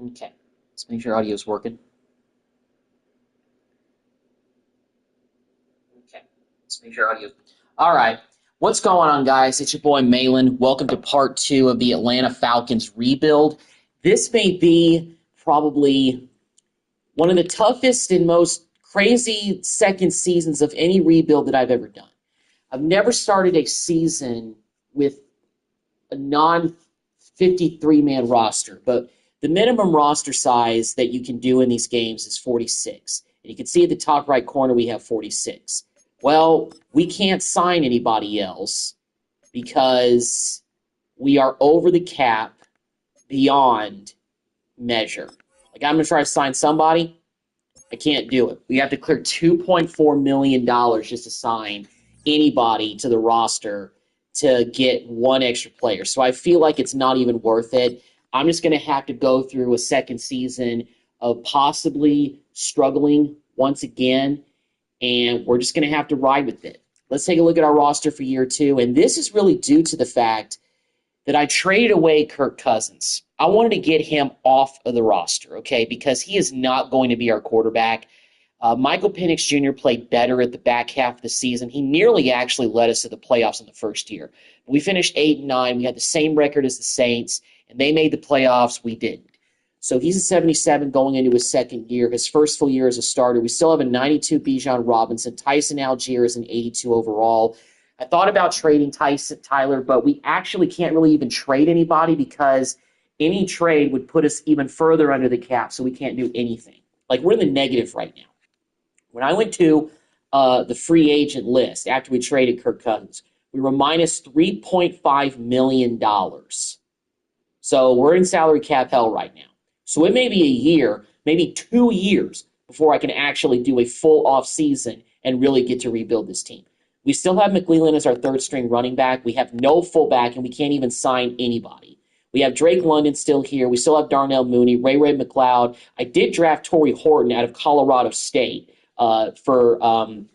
Okay, let's make sure audio is working. Okay, let's make sure audio. All right, what's going on, guys? It's your boy Malin. Welcome to part 2 of the Atlanta Falcons rebuild. This may be probably one of the toughest and most crazy second seasons of any rebuild that I've ever done. I've never started a season with a non 53-man roster, but the minimum roster size that you can do in these games is 46. And you can see at the top right corner we have 46. Well, we can't sign anybody else because we are over the cap beyond measure. Like, I'm going to try to sign somebody. I can't do it. We have to clear $2.4 million just to sign anybody to the roster to get one extra player. So I feel like it's not even worth it. I'm just going to have to go through a second season of possibly struggling once again, and we're just going to have to ride with it. Let's take a look at our roster for year 2, and this is really due to the fact that I traded away Kirk Cousins. I wanted to get him off of the roster, okay, because he is not going to be our quarterback. Michael Penix Jr. played better at the back half of the season. He nearly actually led us to the playoffs in the first year. We finished 8-9. We had the same record as the Saints, and they made the playoffs. We didn't. So he's a 77 going into his second year, his first full year as a starter. We still have a 92 Bijan Robinson. Tyson Algier is an 82 overall. I thought about trading Tyler, but we actually can't really even trade anybody because any trade would put us even further under the cap, so we can't do anything. Like, we're in the negative right now. When I went to the free agent list after we traded Kirk Cousins, we were minus $3.5 million. So we're in salary cap hell right now. So it may be a year, maybe 2 years before I can actually do a full off season and really get to rebuild this team. We still have McClellan as our third string running back. We have no fullback, and we can't even sign anybody. We have Drake London still here. We still have Darnell Mooney, Ray McLeod. I did draft Torrey Horton out of Colorado State for one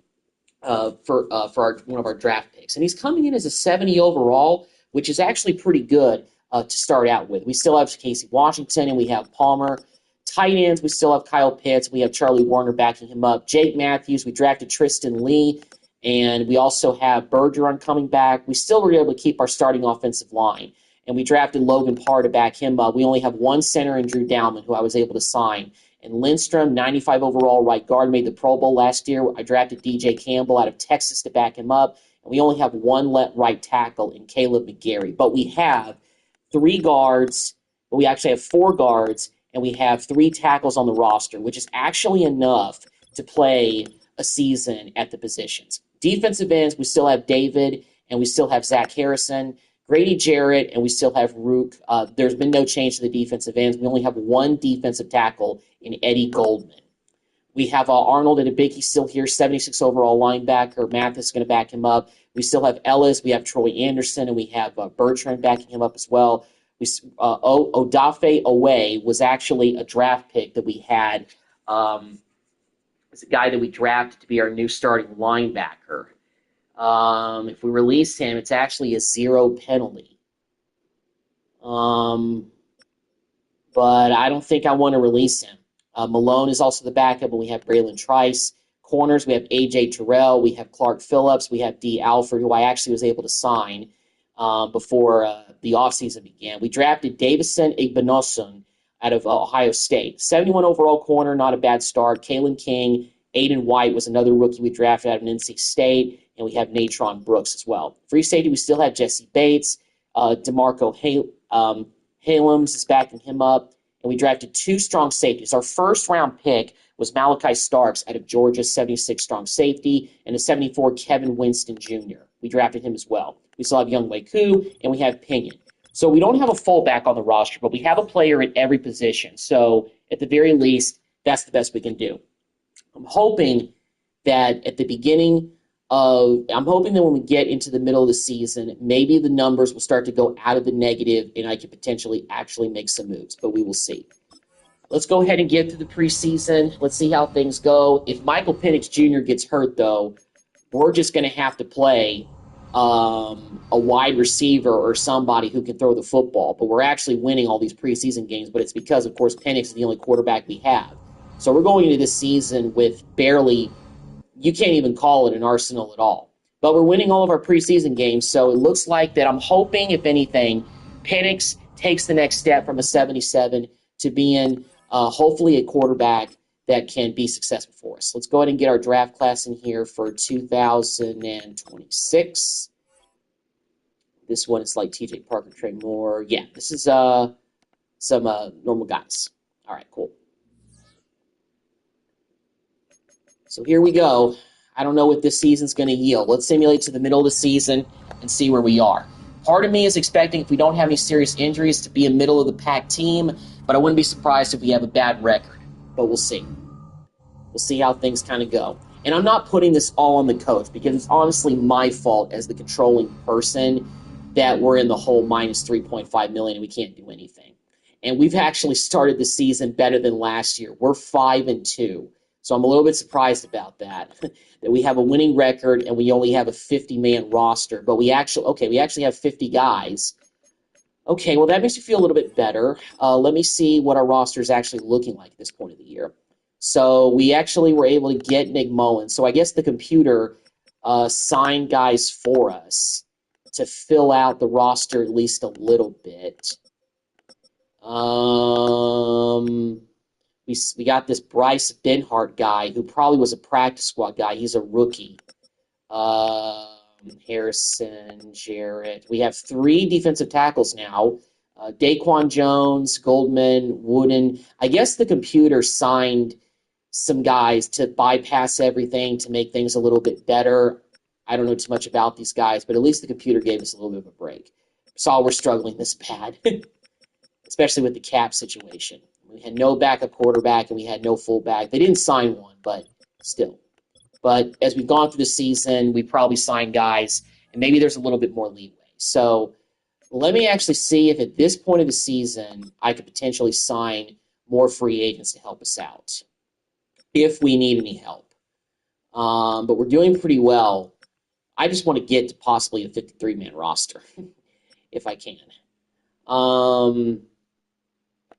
of our draft picks, and he's coming in as a 70 overall, which is actually pretty good to start out with. We still have Casey Washington, and we have Palmer. Tight ends, we still have Kyle Pitts. We have Charlie Warner backing him up. Jake Matthews, we drafted Tristan Lee, and we also have Bergeron coming back. We still were able to keep our starting offensive line, and we drafted Logan Parr to back him up. We only have one center in Drew Dowman, who I was able to sign. And Lindstrom, 95 overall right guard, made the Pro Bowl last year. I drafted DJ Campbell out of Texas to back him up. And we only have one right tackle in Caleb McGarry. But we have 3 guards, but we actually have 4 guards, and we have 3 tackles on the roster, which is actually enough to play a season at the positions. Defensive ends, we still have David, and we still have Zach Harrison. Grady Jarrett, and we still have Rook. There's been no change to the defensive ends. We only have one defensive tackle in Eddie Goldman. We have Arnold Adebiki still here, 76 overall linebacker. Mathis is going to back him up. We still have Ellis. We have Troy Anderson, and we have Bertrand backing him up as well. Odafe Owe was actually a draft pick that we had. It's a guy that we drafted to be our new starting linebacker. If we release him, it's actually a 0 penalty. But I don't think I want to release him. Malone is also the backup, and we have Braylon Trice. Corners, we have A.J. Terrell. We have Clark Phillips. We have D. Alford, who I actually was able to sign before the offseason began. We drafted Davison Igbinosun out of Ohio State. 71 overall corner, not a bad start. Kalen King. Aiden White was another rookie we drafted out of NC State. And we have Natron Brooks as well. Free safety, we still have Jesse Bates. DeMarco Halems is backing him up. And we drafted 2 strong safeties. Our first-round pick was Malachi Starks out of Georgia, 76 strong safety, and a 74 Kevin Winston Jr. We drafted him as well. We still have Young Wei Koo, and we have Pinion. So we don't have a fullback on the roster, but we have a player at every position. So at the very least, that's the best we can do. I'm hoping that at the beginning I'm hoping that when we get into the middle of the season, maybe the numbers will start to go out of the negative and I could potentially actually make some moves, but we will see. Let's go ahead and get to the preseason. Let's see how things go. If Michael Penix Jr. gets hurt, though, we're just going to have to play a wide receiver or somebody who can throw the football. But we're actually winning all these preseason games, but it's because, of course, Penix is the only quarterback we have. So we're going into this season with barely, you can't even call it an arsenal at all. But we're winning all of our preseason games, so it looks like that I'm hoping, if anything, Penix takes the next step from a 77 to being hopefully a quarterback that can be successful for us. Let's go ahead and get our draft class in here for 2026. This one is like TJ Parker, Trey Moore. Yeah, this is some normal guys. All right, cool. So here we go. I don't know what this season's going to yield. Let's simulate to the middle of the season and see where we are. Part of me is expecting, if we don't have any serious injuries, to be a middle-of-the-pack team, but I wouldn't be surprised if we have a bad record. But we'll see. We'll see how things kind of go. And I'm not putting this all on the coach, because it's honestly my fault as the controlling person that we're in the whole minus $3.5 million and we can't do anything. And we've actually started the season better than last year. We're 5-2. So I'm a little bit surprised about that, that we have a winning record and we only have a 50-man roster. But we actually have 50 guys. Okay, well, that makes me feel a little bit better. Let me see what our roster is actually looking like at this point of the year. So we actually were able to get Nick Mullen. So I guess the computer signed guys for us to fill out the roster at least a little bit. We got this Bryce Benhart guy who probably was a practice squad guy. He's a rookie. Harrison, Jarrett. We have 3 defensive tackles now. Daquan Jones, Goldman, Wooden. I guess the computer signed some guys to bypass everything to make things a little bit better. I don't know too much about these guys, but at least the computer gave us a little bit of a break. Saw we're struggling this bad, especially with the cap situation. We had no backup quarterback and we had no fullback. They didn't sign one, but still. But as we've gone through the season, we probably signed guys, and maybe there's a little bit more leeway. So let me actually see if at this point of the season I could potentially sign more free agents to help us out if we need any help. But we're doing pretty well. I just want to get to possibly a 53-man roster if I can. Could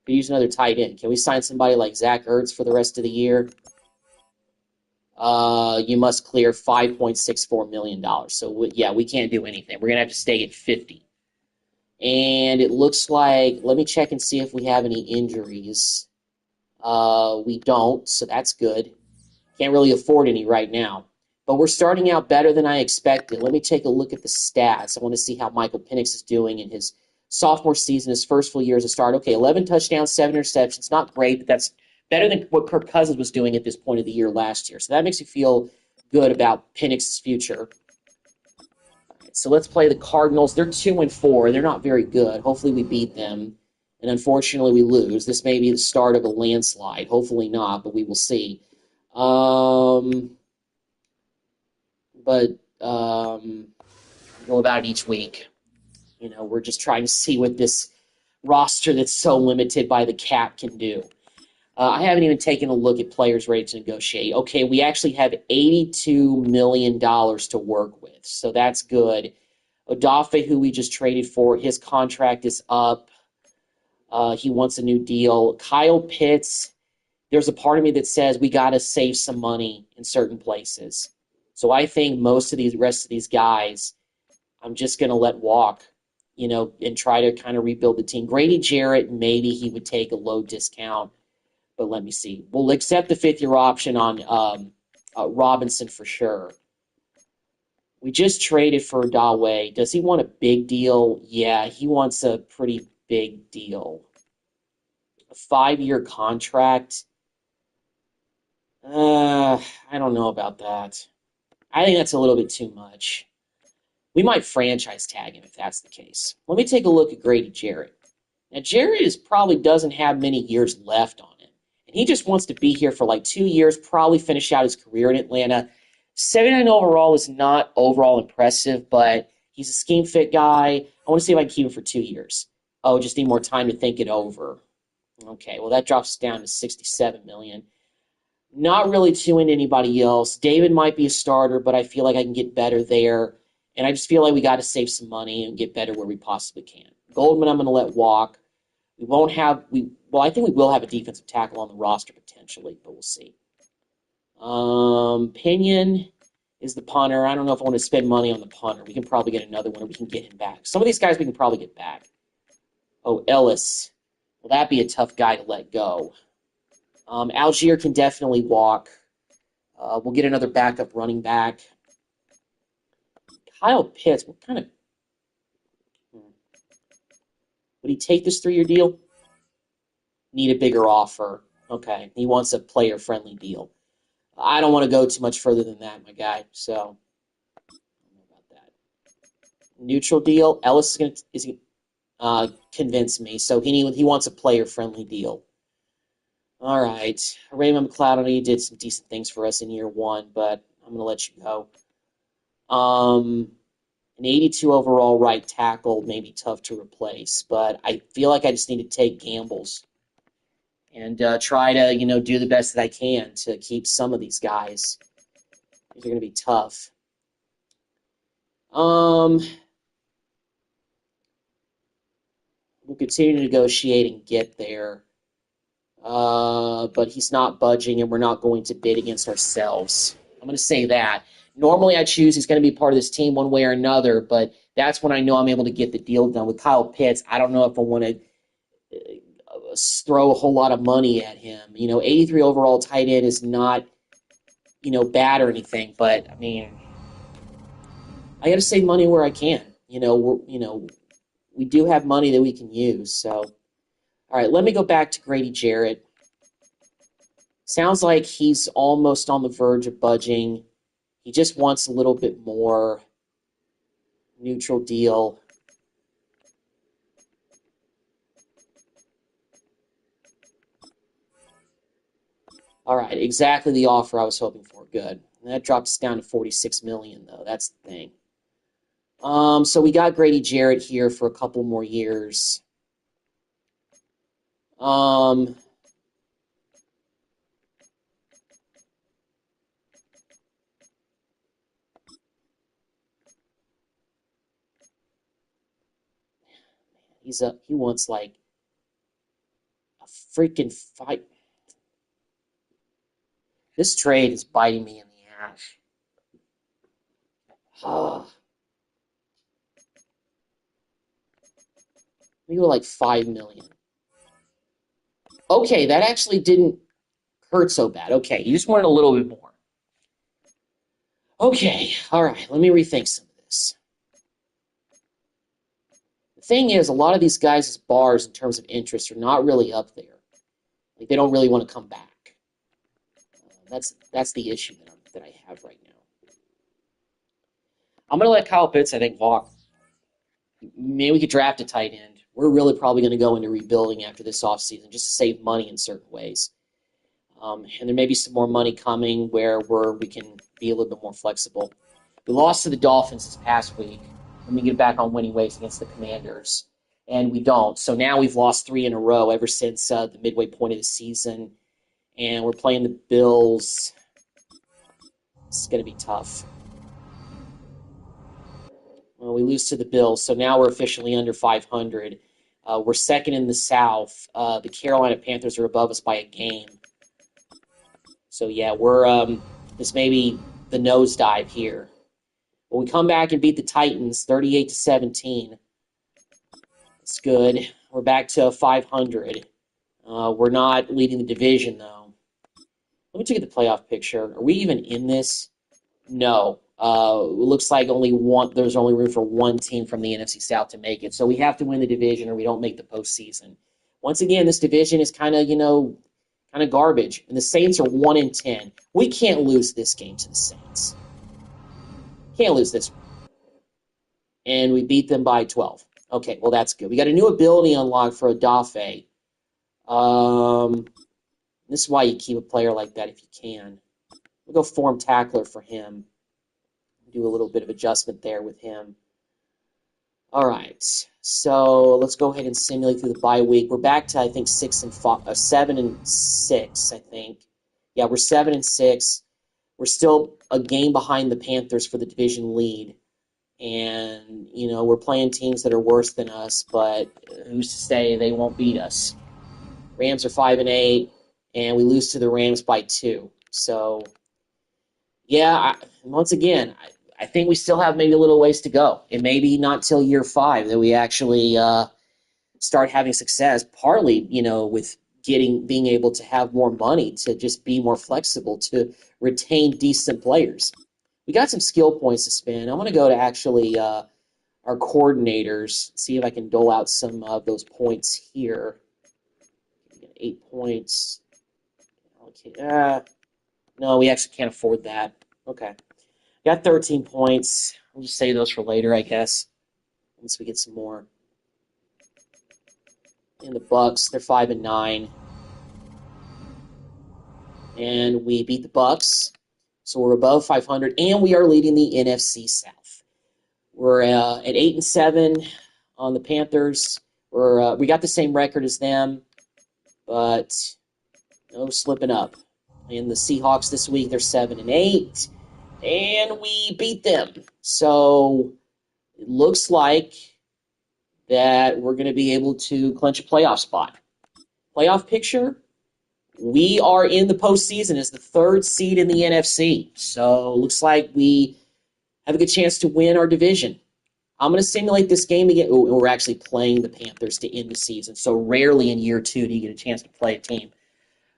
use another tight end. Can we sign somebody like Zach Ertz for the rest of the year? You must clear $5.64 million. So, we can't do anything. We're going to have to stay at 50. And it looks like, let me check and see if we have any injuries. We don't, so that's good. Can't really afford any right now. But we're starting out better than I expected. Let me take a look at the stats. I want to see how Michael Penix is doing in his sophomore season, his first full year as a starter. Okay, 11 touchdowns, 7 interceptions. Not great, but that's better than what Kirk Cousins was doing at this point of the year last year. So that makes me feel good about Penix's future. All right, so let's play the Cardinals. They're 2-4. They're not very good. Hopefully we beat them. And unfortunately we lose. This may be the start of a landslide. Hopefully not, but we will see. Go about it each week. You know, we're just trying to see what this roster that's so limited by the cap can do. I haven't even taken a look at players ready to negotiate. Okay, we actually have $82 million to work with, so that's good. Odafe, who we just traded for, his contract is up. He wants a new deal. Kyle Pitts, there's a part of me that says we got to save some money in certain places. So I think most of the rest of these guys, I'm just going to let walk, you know, and try to kind of rebuild the team. Grady Jarrett, maybe he would take a low discount, but let me see. We'll accept the 5th-year option on Robinson for sure. We just traded for Dawe. Does he want a big deal? Yeah, he wants a pretty big deal. A 5-year contract? I don't know about that. I think that's a little bit too much. We might franchise tag him if that's the case. Let me take a look at Grady Jarrett. Now, Jarrett probably doesn't have many years left on him. And he just wants to be here for like 2 years, probably finish out his career in Atlanta. 79 overall is not overall impressive, but he's a scheme fit guy. I want to see if I can keep him for 2 years. Oh, just need more time to think it over. Okay, well, that drops down to $67 million. Not really too into anybody else. David might be a starter, but I feel like I can get better there. And I just feel like we got to save some money and get better where we possibly can. Goldman, I'm going to let walk. We won't have well, I think we will have a defensive tackle on the roster potentially, but we'll see. Pinion is the punter. I don't know if I want to spend money on the punter. We can probably get another one, or we can get him back. Some of these guys we can probably get back. Oh, Ellis. Well, that'd be a tough guy to let go. Algier can definitely walk. We'll get another backup running back. Kyle Pitts, what kind of... Would he take this 3-year deal? Need a bigger offer. Okay, he wants a player-friendly deal. I don't want to go too much further than that, my guy. So, I don't know about that. Neutral deal. Ellis is going to convince me. So he wants a player-friendly deal. All right. Raymond McLeod, I know you did some decent things for us in year 1, but I'm going to let you go. An 82 overall right tackle may be tough to replace, but I feel like I just need to take gambles and try to, do the best that I can to keep some of these guys. These are going to be tough. We'll continue to negotiate and get there. But he's not budging, and we're not going to bid against ourselves. I'm going to say that. Normally I choose he's going to be part of this team one way or another, but that's when I know I'm able to get the deal done. With Kyle Pitts, I don't know if I want to throw a whole lot of money at him. 83 overall tight end is not, bad or anything, but, I mean, I got to save money where I can. We do have money that we can use, so. All right, let me go back to Grady Jarrett. Sounds like he's almost on the verge of budging. He just wants a little bit more. Neutral deal. All right, exactly the offer I was hoping for. Good. And that dropped us down to $46 million, though. That's the thing. So we got Grady Jarrett here for a couple more years. He wants like a freaking fight. This trade is biting me in the ass. We go like $5 million. Okay, that actually didn't hurt so bad. Okay, you just wanted a little bit more. Okay, all right, let me rethink some of this. The thing is, a lot of these guys' bars in terms of interest are not really up there. Like, they don't really want to come back. That's the issue that I have right now. I'm going to let Kyle Pitts, I think, walk. Maybe we could draft a tight end. We're really probably going to go into rebuilding after this offseason just to save money in certain ways. And there may be some more money coming where we can be a little bit more flexible. We lost to the Dolphins this past week. Let me get back on winning ways against the Commanders. And we don't. So now we've lost 3 in a row ever since the midway point of the season. And we're playing the Bills. It's going to be tough. Well, we lose to the Bills, so now we're officially under 500. We're second in the South. The Carolina Panthers are above us by a game. So, yeah, we're this may be the nosedive here. But we come back and beat the Titans 38-17. It's good. We're back to 500. We're not leading the division, though. Let me take the playoff picture. Are we even in this? No. It looks like there's only room for one team from the NFC South to make it. So we have to win the division or we don't make the postseason. Once again, this division is kind of garbage. And the Saints are 1-10. We can't lose this game to the Saints. Can't lose this one. And we beat them by 12. Okay, well, that's good. We got a new ability unlocked for Odafe. This is why you keep a player like that if you can. We'll go form tackler for him. Do a little bit of adjustment there with him. All right, so let's go ahead and simulate through the bye week. We're back to, I think, 7-6, I think. Yeah, we're 7-6. We're still a game behind the Panthers for the division lead. And, you know, we're playing teams that are worse than us, but who's to say they won't beat us? Rams are 5-8, and we lose to the Rams by 2. So, yeah, once again, I think we still have maybe a little ways to go. It may be not till year 5 that we actually start having success, partly, you know, with being able to have more money, to just be more flexible, to retain decent players. We got some skill points to spend. I'm going to go to actually our coordinators, see if I can dole out some of those points here. 8 points. Okay. No, we actually can't afford that. Okay. Got 13 points. I'll just save those for later, I guess, once we get some more. And the Bucks, they're 5-9. And we beat the Bucks, so we're above 500, and we are leading the NFC South. We're at 8-7 on the Panthers. We got the same record as them, but no slipping up. And the Seahawks this week, they're 7-8, and we beat them. So it looks like that we're going to be able to clinch a playoff spot. Playoff picture, we are in the postseason as the 3rd seed in the NFC. So it looks like we have a good chance to win our division. I'm going to simulate this game again. We're actually playing the Panthers to end the season. So rarely in year 2 do you get a chance to play a team.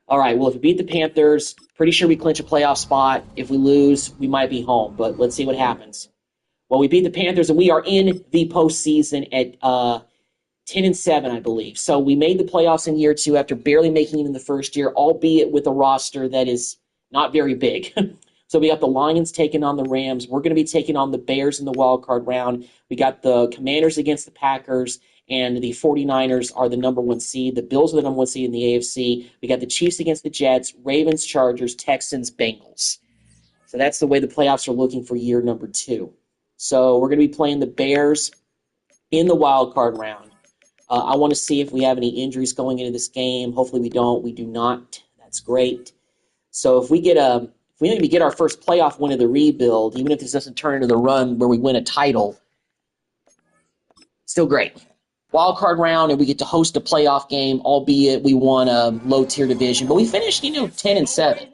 All right, well, if we beat the Panthers, pretty sure we clinch a playoff spot. If we lose, we might be home. But let's see what happens. Well, we beat the Panthers, and we are in the postseason at 10-7, I believe. So we made the playoffs in year 2 after barely making it in the first year, albeit with a roster that is not very big. So we got the Lions taking on the Rams. We're going to be taking on the Bears in the wild card round. We got the Commanders against the Packers, and the 49ers are the number 1 seed. The Bills are the number 1 seed in the AFC. We got the Chiefs against the Jets, Ravens, Chargers, Texans, Bengals. So that's the way the playoffs are looking for year number 2. So we're going to be playing the Bears in the wild card round. I want to see if we have any injuries going into this game. Hopefully we don't. We do not. That's great. So if we maybe get our first playoff win of the rebuild, even if this doesn't turn into the run where we win a title, still great. Wild card round, and we get to host a playoff game, albeit we won a low-tier division. But we finished, 10-7.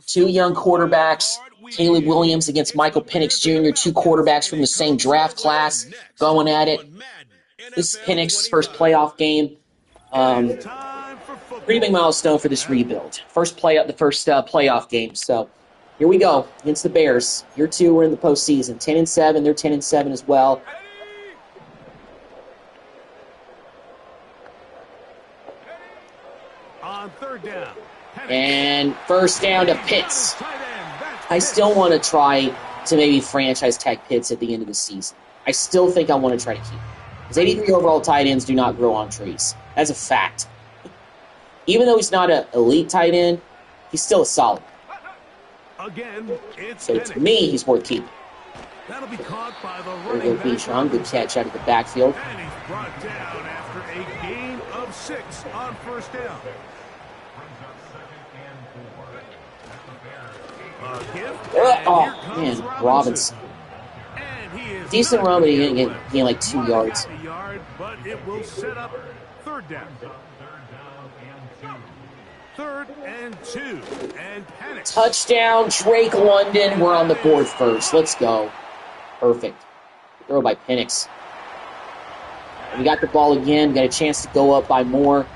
Two young quarterbacks, Caleb Williams against Michael Penix Jr., 2 quarterbacks from the same draft class going at it. This is Penix's first playoff game. Pretty big milestone for this rebuild. First playoff game. So here we go against the Bears. Year 2, we're in the postseason. 10-7. They're 10-7 as well. On 3rd down. And first down to Pitts. I still want to try to maybe franchise tag Pitts at the end of the season. I still think I want to try to keep him. Because 83 overall tight ends do not grow on trees. That's a fact. Even though he's not an elite tight end, he's still a solid. Again, it's so to me, he's worth keeping. That'll be caught by the running back. Bichon, good catch out of the backfield. And he's brought down after a gain of 6 on 1st down. Oh, man, Robinson. Decent run, but he didn't gain like 2 yards. But it will set up 3rd down. 3rd and 2. And Penix. Touchdown, Drake London. We're on the board first. Let's go. Perfect. Throw by Penix. We got the ball again. Got a chance to go up by more.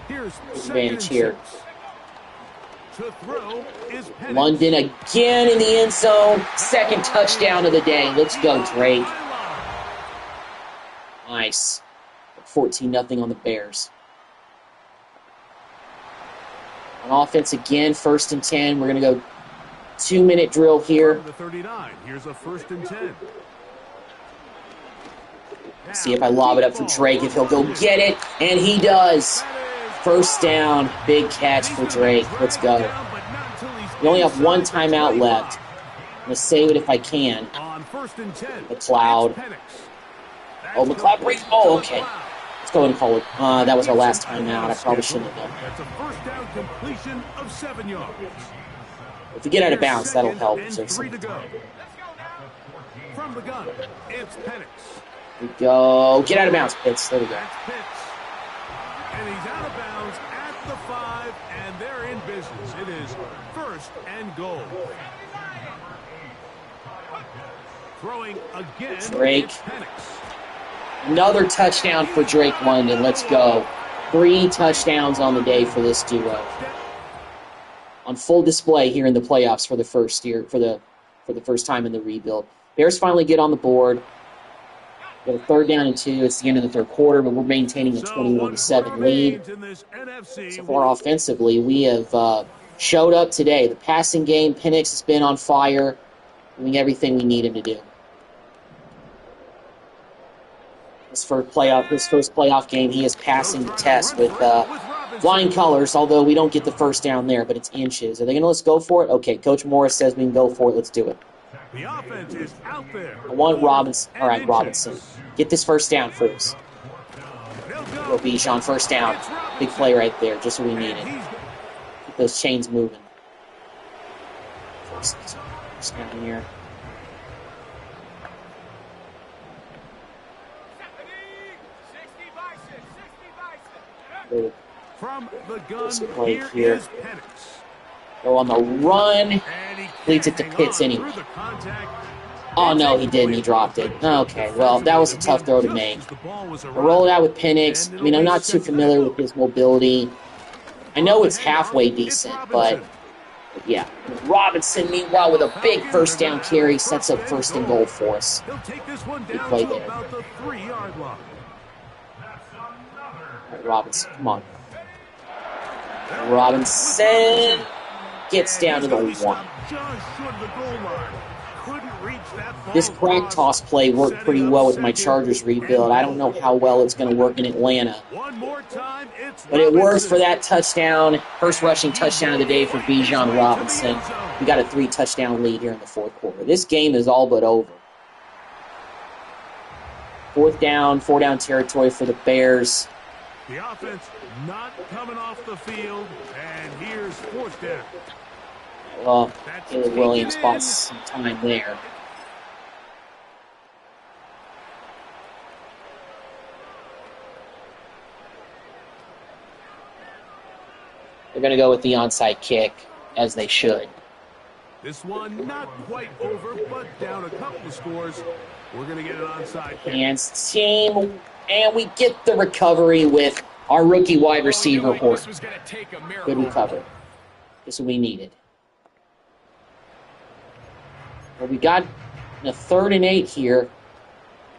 Here's advantage here. To throw is Penix. London again in the end zone. 2nd touchdown of the day. Let's go, Drake. Nice. 14-0 on the Bears. On offense again, 1st and 10. We're going to go 2-minute drill here. The 39. Here's a 1st and 10. See if I lob it up for Drake, if he'll go get it. And he does. 1st down. Big catch for Drake. Let's go. We only have 1 timeout left. I'm going to save it if I can. McLeod. Oh, McLeod breaks. Oh, okay. Let's go ahead and call it. That was our last timeout. I probably shouldn't have done. That's a 1st down completion of 7 yards. If we get out of bounds, that'll Second help. and So 3 to go. From the gun, it's Penix. we go. Get out of bounds, Pitts. There we go. That's Pitts. And he's out of bounds at the 5, and they're in business. It is first and goal. Throwing again, Drake. it's Penix. Another touchdown for Drake London. Let's go. 3 touchdowns on the day for this duo. On full display here in the playoffs for the first year, for the first time in the rebuild. Bears finally get on the board. Got a 3rd down and 2. It's the end of the 3rd quarter, but we're maintaining a 21-7 lead. So far offensively, we have showed up today. The passing game, Penix has been on fire, doing everything we need him to do. His first playoff game, he is passing the test with flying colors, although we don't get the first down there, but it's inches. Are they going to let's go for it? Okay, Coach Morris says we can go for it. Let's do it. The offense is out there. I want Robinson. All right, Robinson. Get this first down for us. Go Bijan, first down. Big play right there, just what we needed. Keep those chains moving. First down here. From the gun, here is Penix. Go on the run. Leads it to Pitts anyway. Oh, no, he didn't. He dropped it. Okay, well, that was a tough throw to make. I roll it out with Penix. I mean, I'm not too familiar with his mobility. I know it's halfway decent, but yeah. Robinson, meanwhile, with a big first down carry, sets up 1st and goal for us. Big play there. All right, Robinson, come on. Robinson gets down to the 1. This crack toss play worked pretty well with my Chargers rebuild. I don't know how well it's going to work in Atlanta. But it works for that touchdown, first rushing touchdown of the day for Bijan Robinson. We got a 3-touchdown lead here in the 4th quarter. This game is all but over. 4th down, 4-down territory for the Bears. The offense not coming off the field, and here's 4th down. Well, Caleb Williams bought some time there. They're going to go with the onside kick, as they should. This one not quite over, but down a couple of scores. We're going to get an onside kick. Against team, and we get the recovery with our rookie wide receiver, Horton. Good recovery. This is what we needed. Well, we got a 3rd and 8 here.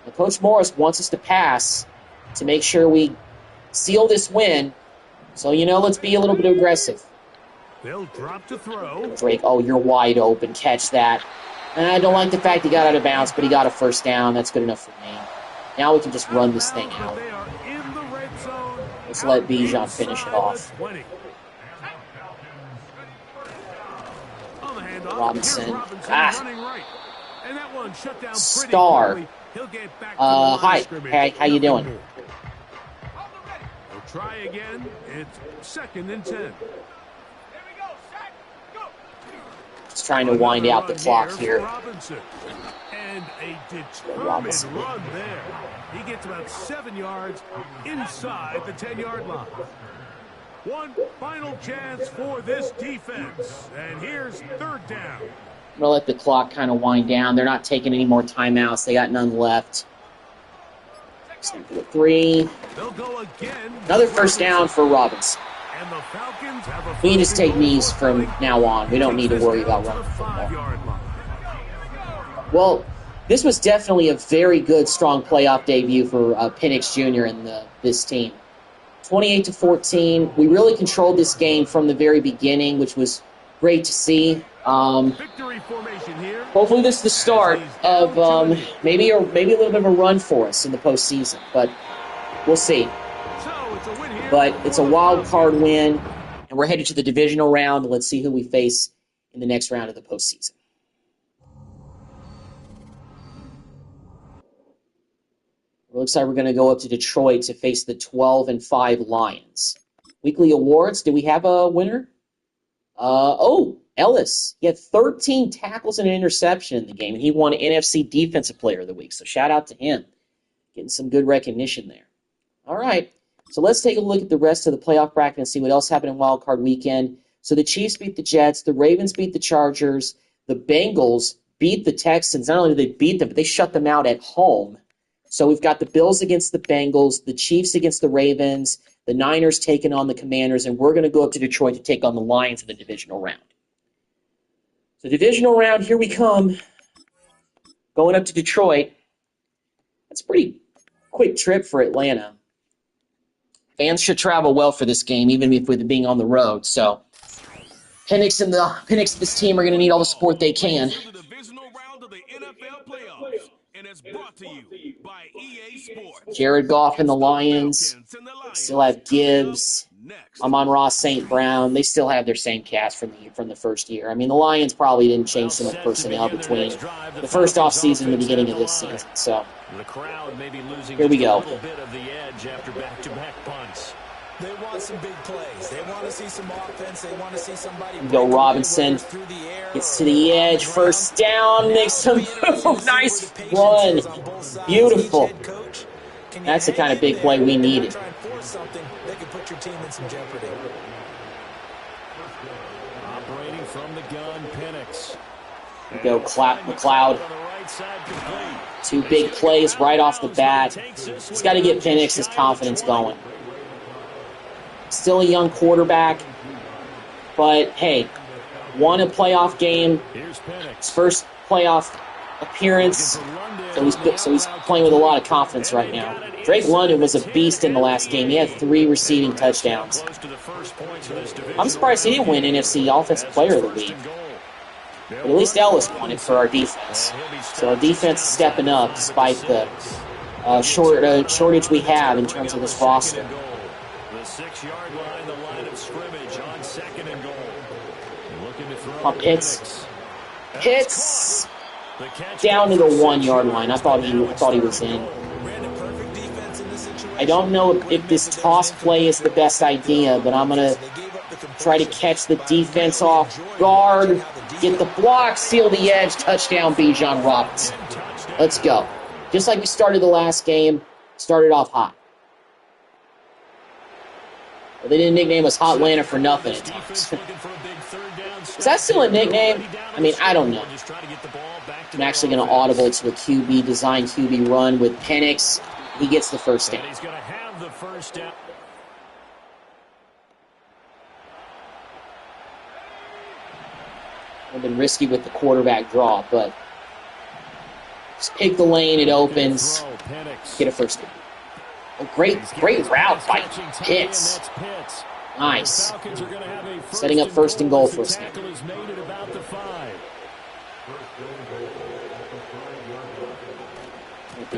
And Coach Morris wants us to pass to make sure we seal this win. So, let's be a little bit aggressive. They'll drop to throw. Drake, oh, you're wide open. Catch that. And I don't like the fact he got out of bounds, but he got a 1st down. That's good enough for me. Now we can just run this thing out. Let's let Bijan finish it off. Robinson. Star. Hi. Hey, how you doing? We'll try again. It's 2nd and 10. Just trying to wind out the clock here. And a determined run there. He gets about 7 yards inside the 10-yard line. One final chance for this defense. And here's 3rd down. I'm going to let the clock kind of wind down. They're not taking any more timeouts. They got none left. 3. They'll go again. Another 1st down for Robinson. And the Falcons have a we can just take knees from now on. We don't need to worry about running the football. Well, this was definitely a very good, strong playoff debut for Penix Jr. and this team. 28-14. We really controlled this game from the very beginning, which was great to see. Hopefully this is the start of maybe a little bit of a run for us in the postseason, but we'll see. But it's a wild card win, and we're headed to the divisional round. Let's see who we face in the next round of the postseason. It looks like we're going to go up to Detroit to face the 12-5 Lions. Weekly awards. Do we have a winner? Ellis, he had 13 tackles and an interception in the game, and he won NFC Defensive Player of the Week. So shout out to him. Getting some good recognition there. All right, so let's take a look at the rest of the playoff bracket and see what else happened in Wild Card Weekend. So the Chiefs beat the Jets, the Ravens beat the Chargers, the Bengals beat the Texans. Not only did they beat them, but they shut them out at home. So we've got the Bills against the Bengals, the Chiefs against the Ravens, the Niners taking on the Commanders, and we're going to go up to Detroit to take on the Lions in the divisional round. So divisional round, here we come. Going up to Detroit. That's a pretty quick trip for Atlanta. Fans should travel well for this game, even if with it being on the road. So Penix and this team are going to need all the support they can. Jared Goff and the Lions still have Gibbs, Amon-Ra St. Brown. They still have their same cast from the first year. I mean, the Lions probably didn't change so much personnel between the first offseason and the beginning of this season. So here we go. They want some big plays. They want to see some offense. They want to see somebody. Go Robinson. Gets to the edge. First down. Makes some nice run. Beautiful. That's the kind of big play we needed. Operating from the gun, Penix. Go McLeod. Two big plays right off the bat. He's got to get Penix's confidence going. Still a young quarterback, but hey, won a playoff game. His first playoff appearance, so he's playing with a lot of confidence right now. Drake London was a beast in the last game. He had 3 receiving touchdowns. I'm surprised he didn't win NFC Offensive Player of the Week. But at least Ellis won it for our defense. So our defense is stepping up despite the shortage we have in terms of this roster. The 6-yard line, the line of scrimmage on 2nd and goal. Looking to throw Pitts down to the 1-yard line. I thought he was in. I don't know if this toss play is the best idea, but I'm going to try to catch the defense off guard, get the block, seal the edge, touchdown Bijan Robinson. Let's go. Just like we started the last game, started off hot. Well, they didn't nickname us Hot Atlanta for nothing at times. Is that still a nickname? I mean, I don't know. I'm actually going to audible to a design QB run with Penix. He gets the first down. He's going to have the first down. I've been risky with the quarterback draw, but just pick the lane, it opens, get a first down. Oh, great route by Pitts. Nice. Setting up 1st and goal for us now.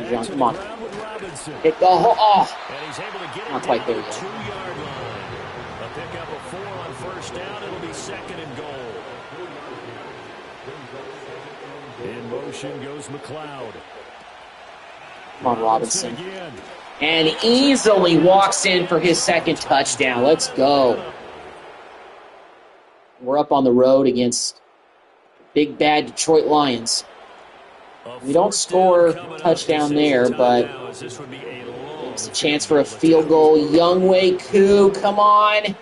John, come on. Hit the hole. Oh, not quite there yet. A pickup of 4 on 1st down. It'll be 2nd and goal. In motion goes McLeod. Come on, Robinson. And easily walks in for his 2nd touchdown. Let's go. We're up on the road against big bad Detroit Lions. We don't score a touchdown there, but it's a chance for a field goal. Younghoe Koo, come on.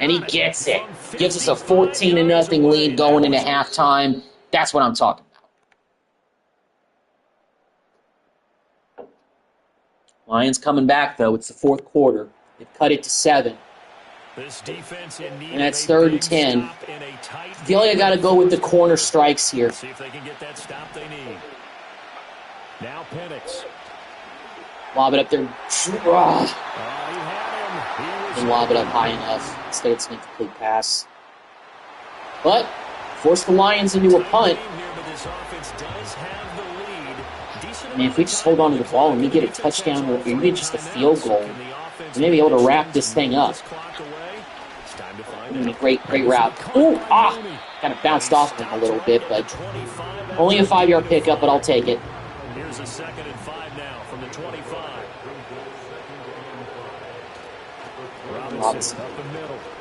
And he gets it. Gives us a 14-0 lead going into halftime. That's what I'm talking about. Lions coming back, though. It's the 4th quarter. They've cut it to 7. And that's 3rd and 10. I feel like I got to go with the corner strikes here. See if they can get that stop they need. Now Penix. Lob it up there. And lob it up high enough. Instead, it's an incomplete pass. But force the Lions into a punt. I mean, if we just hold on to the ball and we get a touchdown or we get just a field goal, we may be able to wrap this thing up. Great route. Ooh, kind of bounced off him a little bit, but only a 5-yard pickup, but I'll take it. Here's a 2nd and 5 now from the 25. Robinson.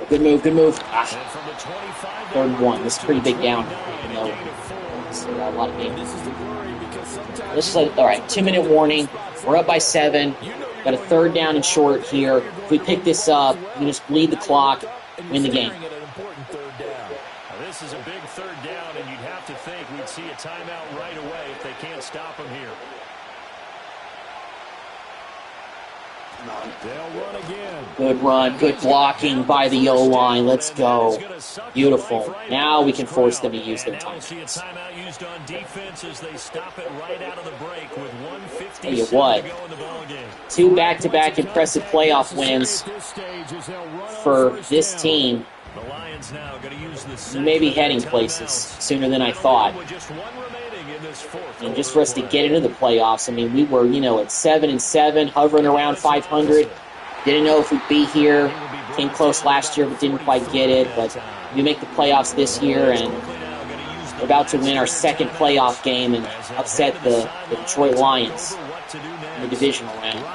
Good move, good move. Ah. 3rd and 1. This is pretty big down. You know, a lot of games. Let's all right, 2-minute warning. We're up by 7. Got a 3rd down and short here. If we pick this up, we can just bleed the clock, win the game. This is a big 3rd down, and you'd have to think we'd see a timeout right away if they can't stop him here. They'll run again. Good run, good blocking by the O-line. Let's go. Beautiful. Now we can force them to use their timeouts. Tell you what, 2 back-to-back impressive playoff wins for this team. We may be heading places sooner than I thought. And just for us to get into the playoffs, I mean, we were, you know, at 7-7, hovering around 500. Didn't know if we'd be here. Came close last year, but didn't quite get it. But we make the playoffs this year, and we're about to win our 2nd playoff game and upset the Detroit Lions in the divisional round.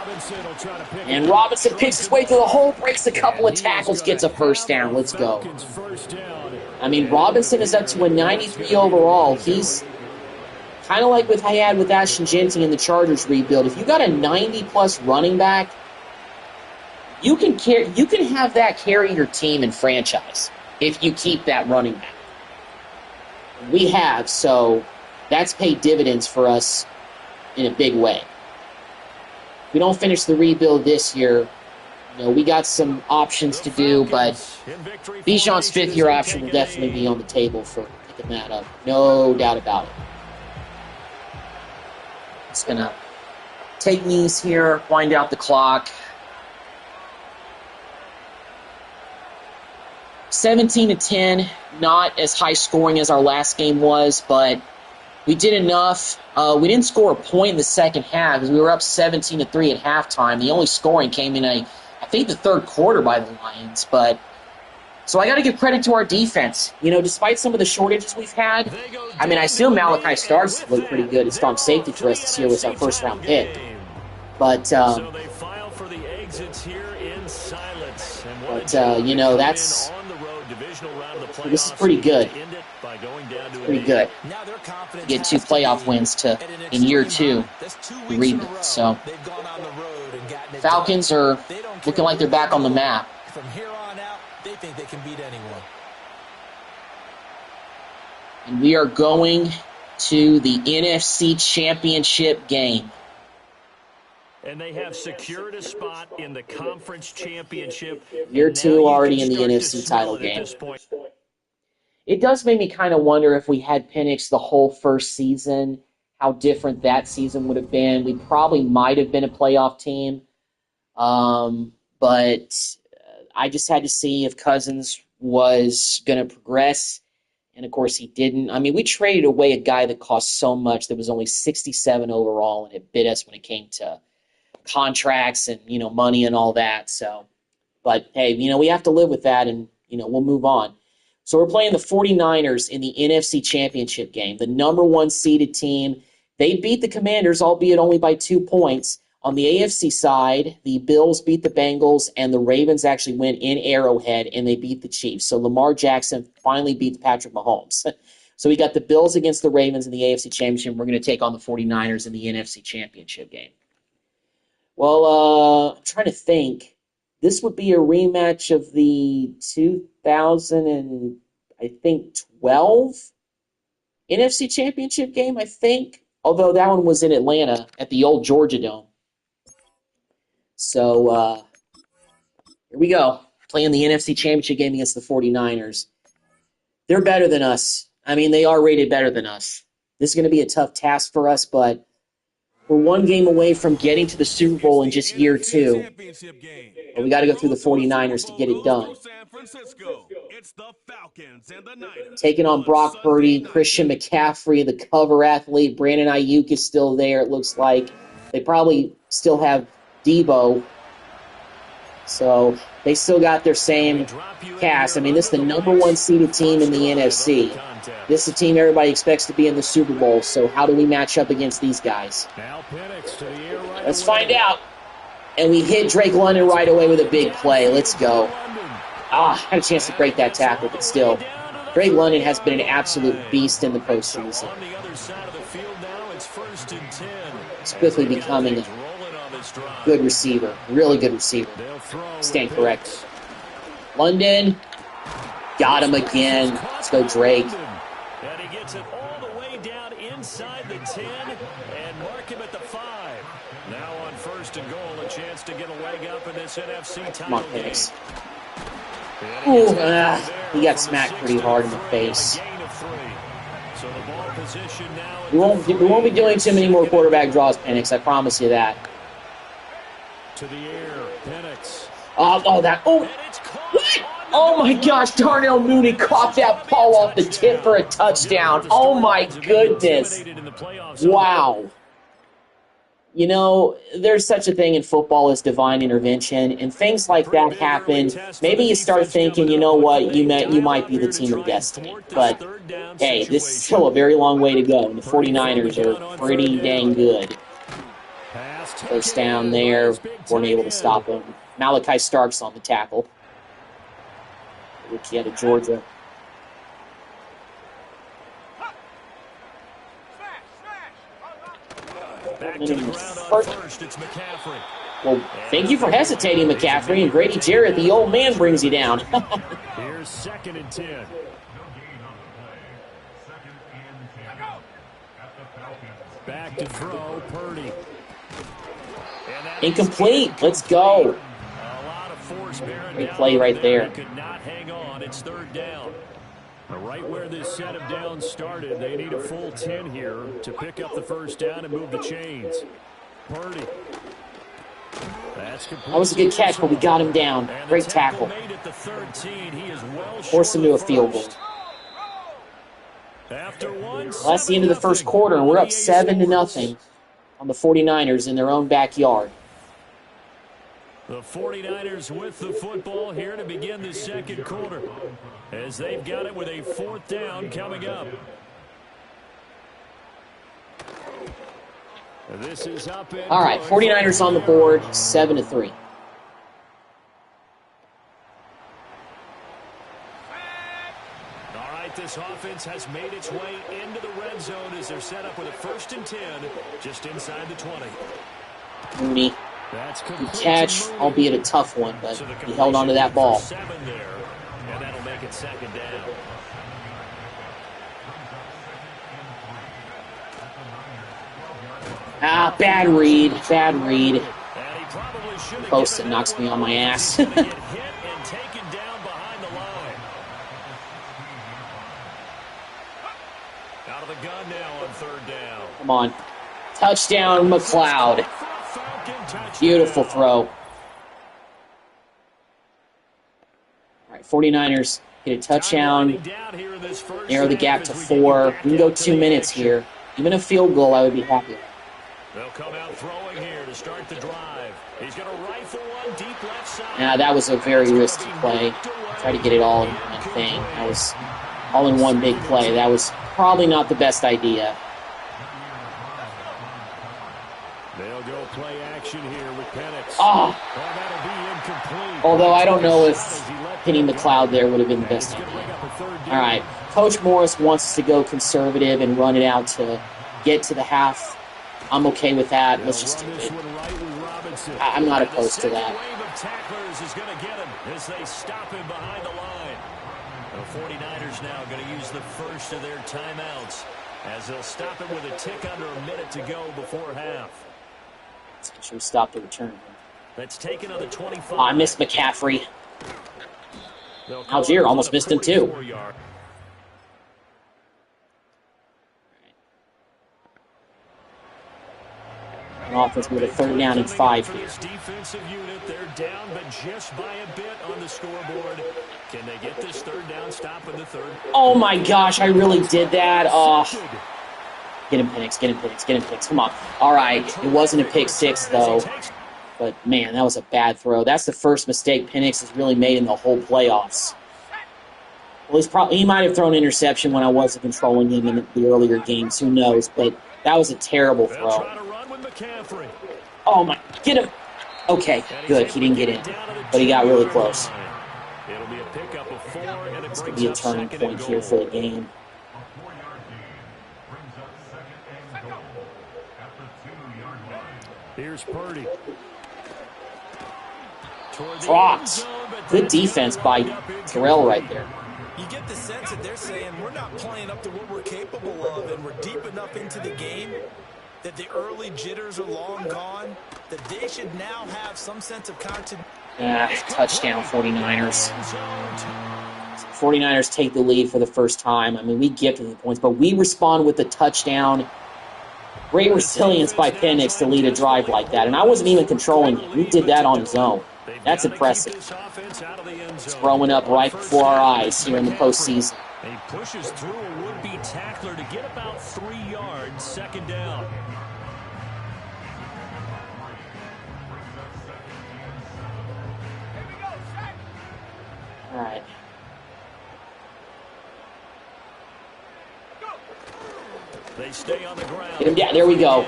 And Robinson picks his way through the hole, breaks a couple of tackles, gets a 1st down. Let's go. I mean, Robinson is up to a 93 overall. He's kind of like what I had with Ashton Genty in the Chargers rebuild. If you got a 90-plus running back, you can have that carry your team and franchise if you keep that running back. We have, so that's paid dividends for us in a big way. If we don't finish the rebuild this year, you know, we got some options to do, but Bijan's 5th-year option will definitely be on the table for picking that up. No doubt about it. Just going to take knees here, wind out the clock. 17-10, not as high scoring as our last game was, but we did enough. We didn't score a point in the second half because we were up 17-3 at halftime. The only scoring came in I think the 3rd quarter by the Lions, but so I got to give credit to our defense. You know, despite some of the shortages we've had, I mean, I assume Malachi Starks looked pretty good at strong safety for us this year was our 1st-round pick. But, you know, this is pretty good. It's pretty good. Get 2 playoff wins in year 2 to rebuild. So, Falcons are looking like they're back on the map. From here on out, they think they can beat anyone. And we are going to the NFC Championship game. And they have secured a spot in the conference championship. Year 2 already in the NFC title game. It does make me kind of wonder if we had Penix the whole 1st season, how different that season would have been. We probably might have been a playoff team. But I just had to see if Cousins was going to progress. And, of course, he didn't. I mean, we traded away a guy that cost so much that was only 67 overall, and it bit us when it came to contracts and, you know, money and all that. So, but, hey, you know, we have to live with that, and, you know, we'll move on. So we're playing the 49ers in the NFC Championship game, the number 1 seeded team. They beat the Commanders, albeit only by 2 points. On the AFC side, the Bills beat the Bengals, and the Ravens actually went in Arrowhead, and they beat the Chiefs. So Lamar Jackson finally beats Patrick Mahomes. So we got the Bills against the Ravens in the AFC Championship. We're going to take on the 49ers in the NFC Championship game. Well, I'm trying to think. This would be a rematch of the 2012 NFC Championship game, I think. Although that one was in Atlanta at the old Georgia Dome. So, here we go. Playing the NFC Championship game against the 49ers. They're better than us. I mean, they are rated better than us. This is going to be a tough task for us, but we're 1 game away from getting to the Super Bowl in just year 2. But we got to go through the 49ers to get it done. Taking on Brock Purdy, Christian McCaffrey, the cover athlete. Brandon Ayuk is still there, it looks like. They probably still have Debo. So they still got their same cast. I mean, this is the number 1 seeded team in the NFC. This is a team everybody expects to be in the Super Bowl. So how do we match up against these guys? Let's find out. And we hit Drake London right away with a big play. Let's go. Had a chance to break that tackle, but still. Drake London has been an absolute beast in the postseason. He's quickly becoming a good receiver, really good receiver. Stand correct. London, got him again. Let's go, Drake. And he gets it all the way down inside the 10 and mark him at the 5. Now on 1st and goal, a chance to get a leg up in this NFC title Come on, game. Penix. Ooh, he got smacked pretty hard in the face. We won't be doing too many more quarterback draws, Penix. I promise you that. To the air, Penix. What? Oh my gosh, Darnell Mooney caught that ball off the tip for a touchdown. Oh my goodness. Wow. You know, there's such a thing in football as divine intervention, and things like that happen. Maybe you start thinking, you know what, you might be the team of destiny. But, hey, this is still a very long way to go, and the 49ers are pretty dang good. First down there, weren't able to stop him. Malachi Starks on the tackle. Rookie out of Georgia. Back to the ground on first, it's McCaffrey. Well, thank you for hesitating, McCaffrey. And Grady Jarrett, the old man, brings you down. Here's 2nd and 10. Back to throw, Purdy. Incomplete. Let's go. A lot of force bearing Great down play right there. They could not hang on. It's 3rd down. Right where this set of downs started, they need a full 10 here to pick up the 1st down and move the chains. Purdy. That was a good catch, but we got him down. Great tackle. Forced him to a field goal. Well, that's the end of the first quarter, and we're up 7-0 on the 49ers in their own backyard. The 49ers with the football here to begin the 2nd quarter, as they've got it with a 4th down coming up. This is up. All right, 49ers on the board, 7-3. All right, this offense has made its way into the red zone as they're set up with a 1st and 10 just inside the 20. Mooney. Good catch, albeit a tough one, but he held on to that ball. 7 there, and that'll make it 2nd down. Bad read. Poston knocks me on my ass. Hit and taken down behind the line. Out of the gun now on 3rd down. Come on. Touchdown, McLeod. Beautiful throw. All right, 49ers get a touchdown. Narrow the gap to 4. We can go 2 minutes here. Even a field goal, I would be happy. They'll come out throwing here to start the drive. He's going to rifle one deep left side. Now, that was a very risky play. Try to get it all in one thing. That was all in one big play. That was probably not the best idea. They'll go play action here with Penix. Oh! Although I don't know if hitting the cloud there would have been the best idea. All right. Coach Morris wants us to go conservative and run it out to get to the half. I'm okay with that. Let's just do it. I'm not opposed to that. Is going to get him as they stop him behind the line. The 49ers now going to use the first of their timeouts as they'll stop it with a tick under a minute to go before half. Should we stop the return? That's taken on the 25. I missed McCaffrey. Algier almost missed him too. Offense with a 3rd down and 5 here. Defensive unit, they're down, but just by a bit on the scoreboard. Can they get this 3rd down stop in the 3rd? Oh my gosh, I really did that. Oh. Get him, Penix. Come on. All right, it wasn't a pick 6 though. But man, that was a bad throw. That's the first mistake Penix has really made in the whole playoffs. Well, he might have thrown an interception when I wasn't controlling him in the earlier games. Who knows? But that was a terrible throw. Oh my, get him. Okay, good. He didn't get in, but he got really close. It'll be a pickup of 4, and This could be a turning point here for the game. Here's Purdy. Fox. Good defense by Terrell right there. You get the sense that they're saying we're not playing up to what we're capable of, and we're deep enough into the game that the early jitters are long gone, that they should now have some sense of continuity. Touchdown 49ers. 49ers take the lead for the first time. I mean, we gifted the points, but we respond with the touchdown. Great resilience by Penix to lead a drive like that. And I wasn't even controlling him. He did that on his own. That's impressive. It's growing up right before our eyes here in the postseason. He pushes through a would-be tackler to get about 3 yards, second down. All right. They stay on the ground. Get him down. There we go.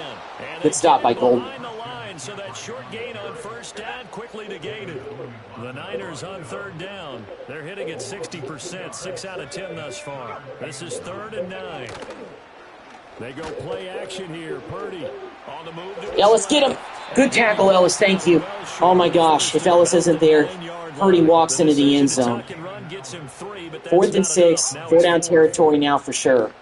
Good stop by Golden. So that short gain on first down, quickly to gain it. The Niners on third down. They're hitting at 60%, 6 out of 10 thus far. This is 3rd and 9. They go play action here. Purdy on the move. Ellis, get him. Good tackle, Ellis. Thank you. Oh, my gosh. If Ellis isn't there, Purdy walks into the end zone. 4th and 6. 4-down territory now for sure.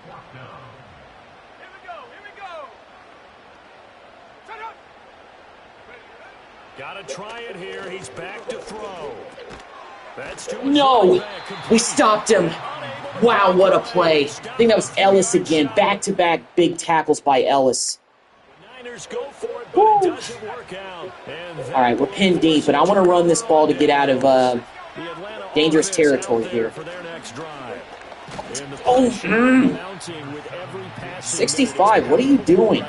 Gotta try it here. He's back to throw. No! We stopped him. Wow, what a play. I think that was Ellis again. Back-to-back big tackles by Ellis. Woo. All right, we're pinned deep, but I want to run this ball to get out of dangerous territory here. Oh, 65, what are you doing?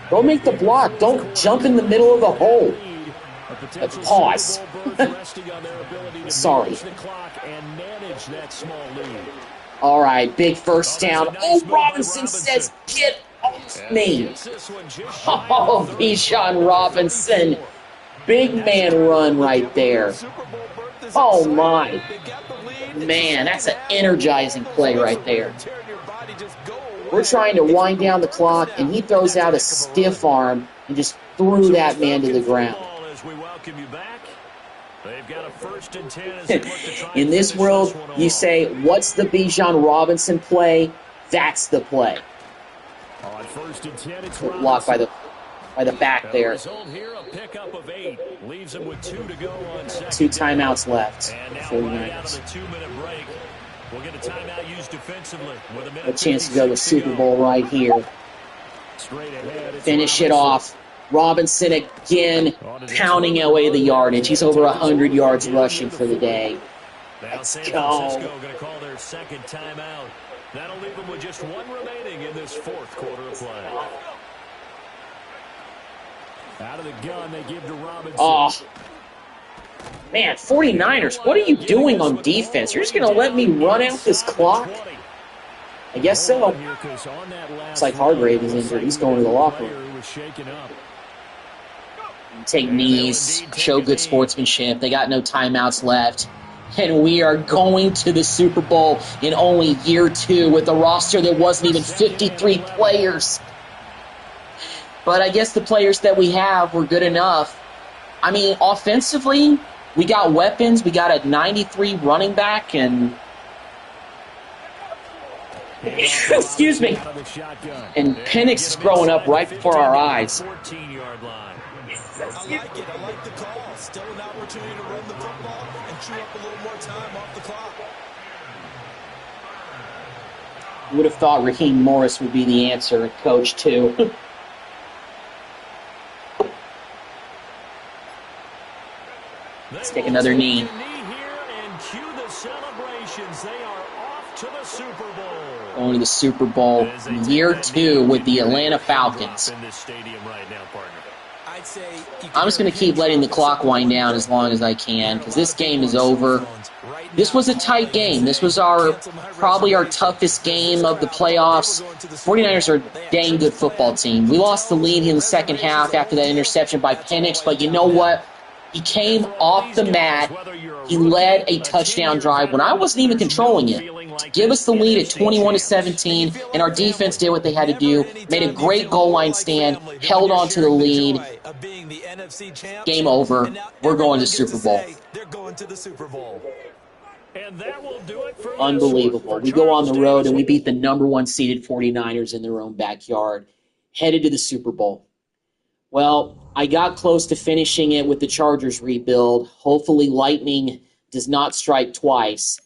Go make the block. Don't jump in the middle of the hole. Pause. Sorry. All right, big first down. Oh, Robinson says, get off me. Oh, Bijan Robinson. Big man run right there. Oh, my. Man, that's an energizing play right there. We're trying to wind down the clock, and he throws out a stiff arm and just threw that man to the ground. In this world, you say, what's the Bijan Robinson play? That's the play. Blocked by the back there. 2 timeouts left. 49ers. We'll get a timeout used defensively with a minute. A chance to go to the Super Bowl right here. Finish it off. Robinson again pounding away the yardage. He's over 100 yards rushing for the day. Let's go. Going to call their second timeout. That'll leave them with just 1 remaining in this 4th quarter of play. Out of the gun, they give to Robinson. Oh. Man, 49ers, what are you doing on defense? You're just going to let me run out this clock? I guess so. Looks like Hargrave is injured. He's going to the locker room. Take knees, show good sportsmanship. They got no timeouts left. And we are going to the Super Bowl in only year 2 with a roster that wasn't even 53 players. But I guess the players that we have were good enough. I mean, offensively, we got weapons. We got a 93 running back, and excuse me. And Penix is growing up right before our eyes. I like it. I like the call. Still an opportunity to run the football and chew up a little more time off the clock. You would have thought Raheem Morris would be the answer at coach, too. Let's take another knee. Going to the Super Bowl in year 2 with the Atlanta Falcons. I I'd say I'm just going to keep letting the clock wind down as long as I can because this game is over. This was a tight game. This was probably our toughest game of the playoffs. 49ers are a dang good football team. We lost the lead in the second half after that interception by Penix, but you know what? He came off the mat. He led a touchdown drive when I wasn't even controlling it to give us the lead at 21-17, and our defense did what they had to do, made a great goal line stand, held on to the lead. Game over. We're going to Super Bowl. They're going to the Super Bowl. And that will do it for Unbelievable. We go on the road and we beat the number 1 seeded 49ers in their own backyard, headed to the Super Bowl. Well, I got close to finishing it with the Chargers rebuild. Hopefully lightning does not strike twice.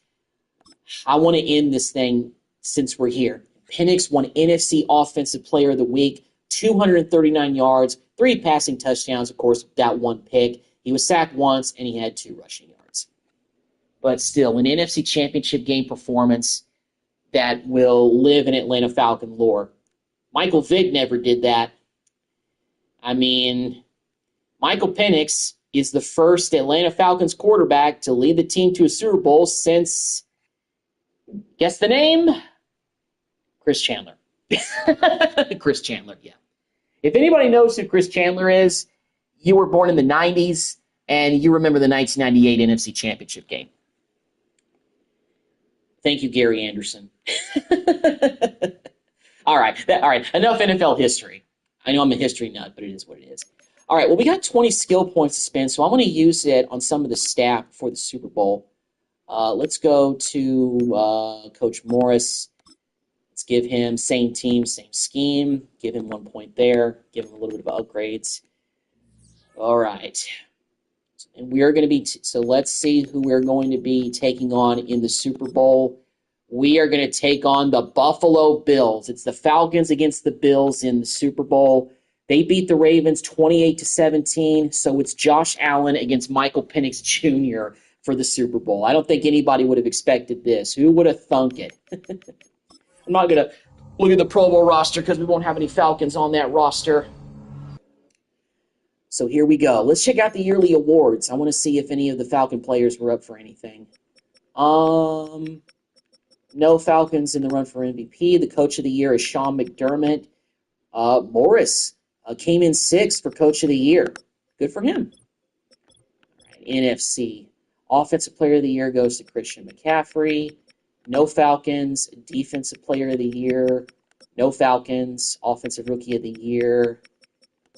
I want to end this thing since we're here. Penix won NFC Offensive Player of the Week, 239 yards, 3 passing touchdowns, of course, that 1 pick. He was sacked once, and he had 2 rushing yards. But still, an NFC Championship game performance that will live in Atlanta Falcon lore. Michael Vick never did that. I mean, Michael Penix is the first Atlanta Falcons quarterback to lead the team to a Super Bowl since, guess the name? Chris Chandler. Chris Chandler, yeah. If anybody knows who Chris Chandler is, you were born in the 90s, and you remember the 1998 NFC Championship game. Thank you, Gary Anderson. All right. Enough NFL history. I know I'm a history nut, but it is what it is. All right, well, we got 20 skill points to spend, so I'm going to use it on some of the staff for the Super Bowl. Let's go to Coach Morris. Let's give him same team, same scheme. Give him 1 point there. Give him a little bit of upgrades. All right. And we are going to be so let's see who we're going to be taking on in the Super Bowl. We are going to take on the Buffalo Bills. It's the Falcons against the Bills in the Super Bowl. They beat the Ravens 28-17, so it's Josh Allen against Michael Penix Jr. for the Super Bowl. I don't think anybody would have expected this. Who would have thunk it? I'm not going to look at the Pro Bowl roster because we won't have any Falcons on that roster. So here we go. Let's check out the yearly awards. I want to see if any of the Falcon players were up for anything. No Falcons in the run for MVP. The Coach of the Year is Sean McDermott. Morris came in 6th for Coach of the Year. Good for him. Right, NFC. Offensive Player of the Year goes to Christian McCaffrey. No Falcons. Defensive Player of the Year. No Falcons. Offensive Rookie of the Year.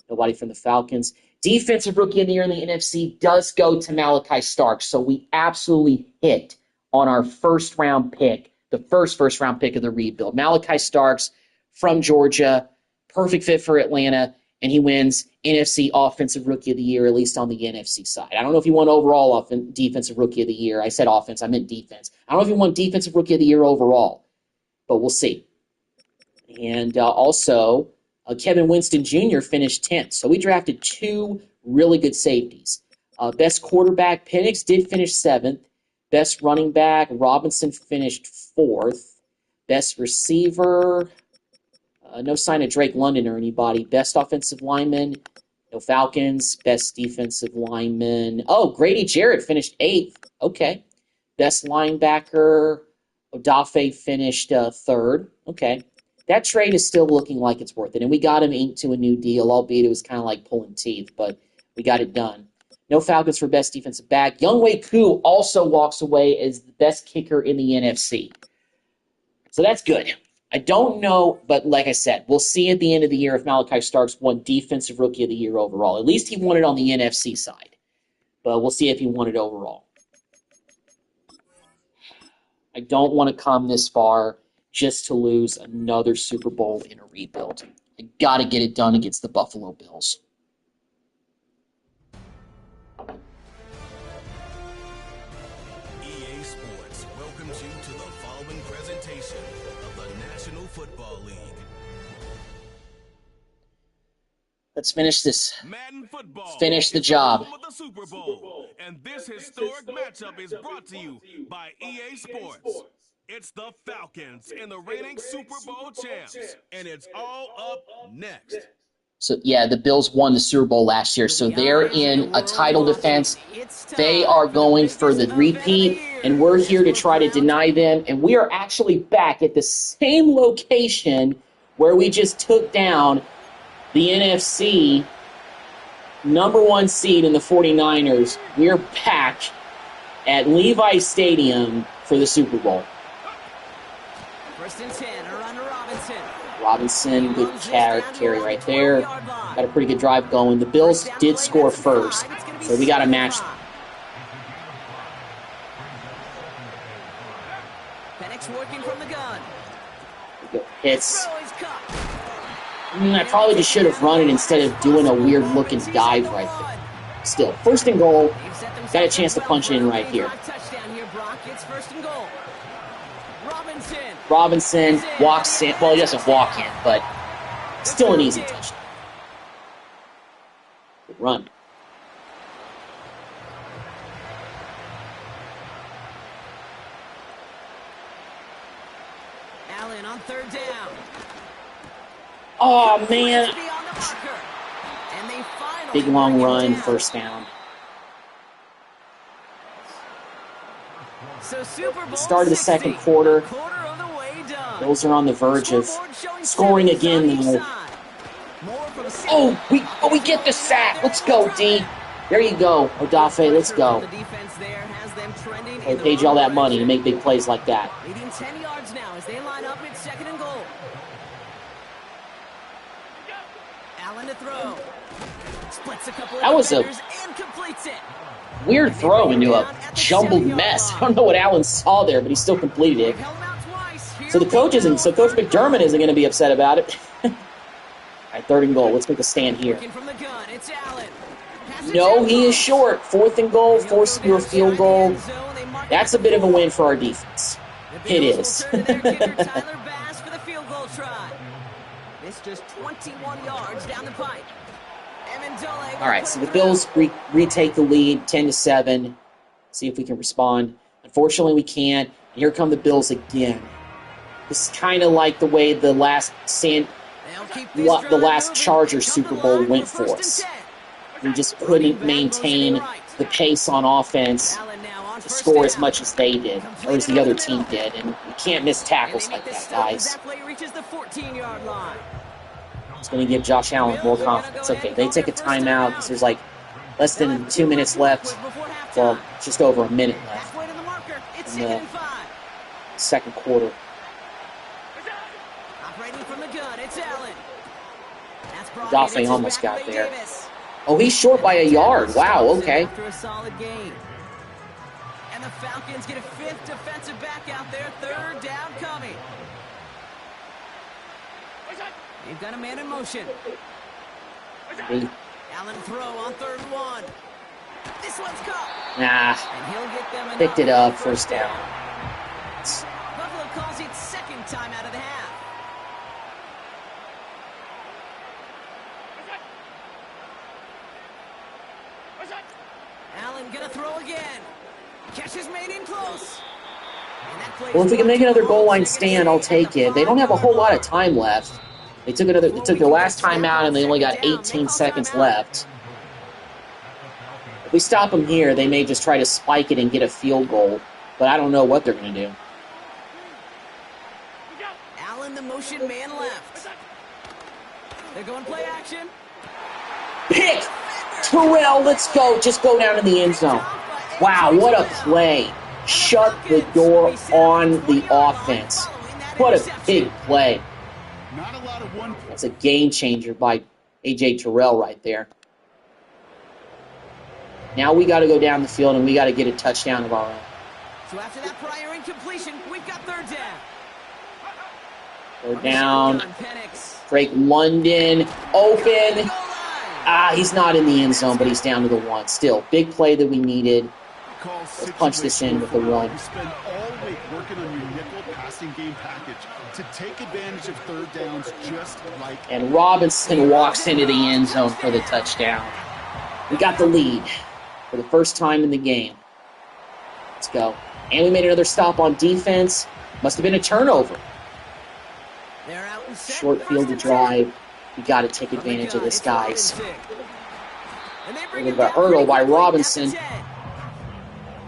Nobody from the Falcons. Defensive Rookie of the Year in the NFC does go to Malachi Starks. So we absolutely hit on our first-round pick. The first-round pick of the rebuild. Malachi Starks from Georgia, perfect fit for Atlanta, and he wins NFC Offensive Rookie of the Year, at least on the NFC side. I don't know if he won overall Defensive Rookie of the Year. I said offense, I meant defense. I don't know if he won Defensive Rookie of the Year overall, but we'll see. And also, Kevin Winston Jr. finished 10th, so we drafted 2 really good safeties. Best quarterback, Penix did finish 7th. Best running back, Robinson finished 4th. Best receiver, no sign of Drake London or anybody. Best offensive lineman, no Falcons. Best defensive lineman, Grady Jarrett finished 8th. Okay. Best linebacker, Odafe finished 3rd. Okay. That trade is still looking like it's worth it. And we got him into a new deal, albeit it was kind of like pulling teeth, but we got it done. No Falcons for best defensive back. Younghoe Koo also walks away as the best kicker in the NFC. So that's good. I don't know, but like I said, we'll see at the end of the year if Malachi Starks won Defensive Rookie of the Year overall. At least he won it on the NFC side. But we'll see if he won it overall. I don't want to come this far just to lose another Super Bowl in a rebuild. I got to get it done against the Buffalo Bills. EA Sports welcomes you to the following presentation of the National Football League. Let's finish this. Madden football. Finish the job. The Super Bowl. And this historic matchup is brought to you by EA Sports. It's the Falcons and the reigning Super Bowl champs. And it's all up next. So, yeah, the Bills won the Super Bowl last year, so they're in a title defense. They are going for the repeat, and we're here to try to deny them. And we are actually back at the same location where we just took down the NFC #1 seed in the 49ers. We're back at Levi Stadium for the Super Bowl. First and 10, around to Robinson. Robinson, good carry right there. Got a pretty good drive going. The Bills did score first, so we got to match. Penix working from the gun. Hits. I probably just should have run it instead of doing a weird-looking dive right there. Still, first and goal. Got a chance to punch it in right here. Robinson walks in. Well, he doesn't walk in, but still an easy touchdown. Good run. Allen on third down. Oh, man. Big long run, first down. Start of the second quarter. Bills are on the verge of scoring again. Oh, we get the sack. Let's go, D. There you go, Odafe. Let's go. They paid you all that money to make big plays like that. Leading 10 yards now as they line up at second and goal. Allen to throw. Splits a couple That was a and completes it. weird throw into a jumbled mess. I don't know what Allen saw there, but he still completed it. So Coach McDermott isn't going to be upset about it. All right, third and goal. Let's make a stand here. No, he is short. Fourth and goal, force your field goal. That's a bit of a win for our defense. It is. It's just 21 yards down the pipe. All right, so the Bills retake the lead, 10-7. See if we can respond. Unfortunately, we can't. And here come the Bills again. This is kind of like the way the last Chargers Super Bowl went for us. We just couldn't maintain the pace on offense to score as much as they did, or as the other team did. And we can't miss tackles like that, guys. It's going to give Josh Allen more confidence. Okay, they take a timeout because there's like less than 2 minutes left. Well, just over a minute left in the second quarter. Dafe almost got there. Oh, he's short by a yard. Wow, okay. And the Falcons get a fifth defensive back out there. Third down coming. They've got a man in motion. Allen throw on third and 1. This one's caught. Nah. Picked it up. First down. Buffalo calls it second time out of the half. Allen gonna throw again. Catch is made in close. Well, if we can make another goal line stand, I'll take it. They don't have a whole lot of time left. They took their last time out, and they only got 18 seconds left. If we stop them here, they may just try to spike it and get a field goal, but I don't know what they're going to do. Allen, the motion man left. They're going play action. Pick! Terrell, let's go. Just go down in the end zone. Wow, what a play. Shut the door on the offense. What a big play. That's a game changer by A.J. Terrell right there. Now we got to go down the field and we got to get a touchdown of our own. So after that prior incompletion, we've got third down. Third down. Drake London open. He's not in the end zone, but he's down to the 1. Still, big play that we needed. Let's punch this in with the 1. You spend all week working on your nickel passing game package to take advantage of third downs just like. And Robinson walks into the end zone for the touchdown. We got the lead for the first time in the game. Let's go. And we made another stop on defense. Must have been a turnover. Short field to drive. We got to take advantage of this, guys. And they bring Look him at the down hurdle pretty by quickly. Robinson. That's a 10.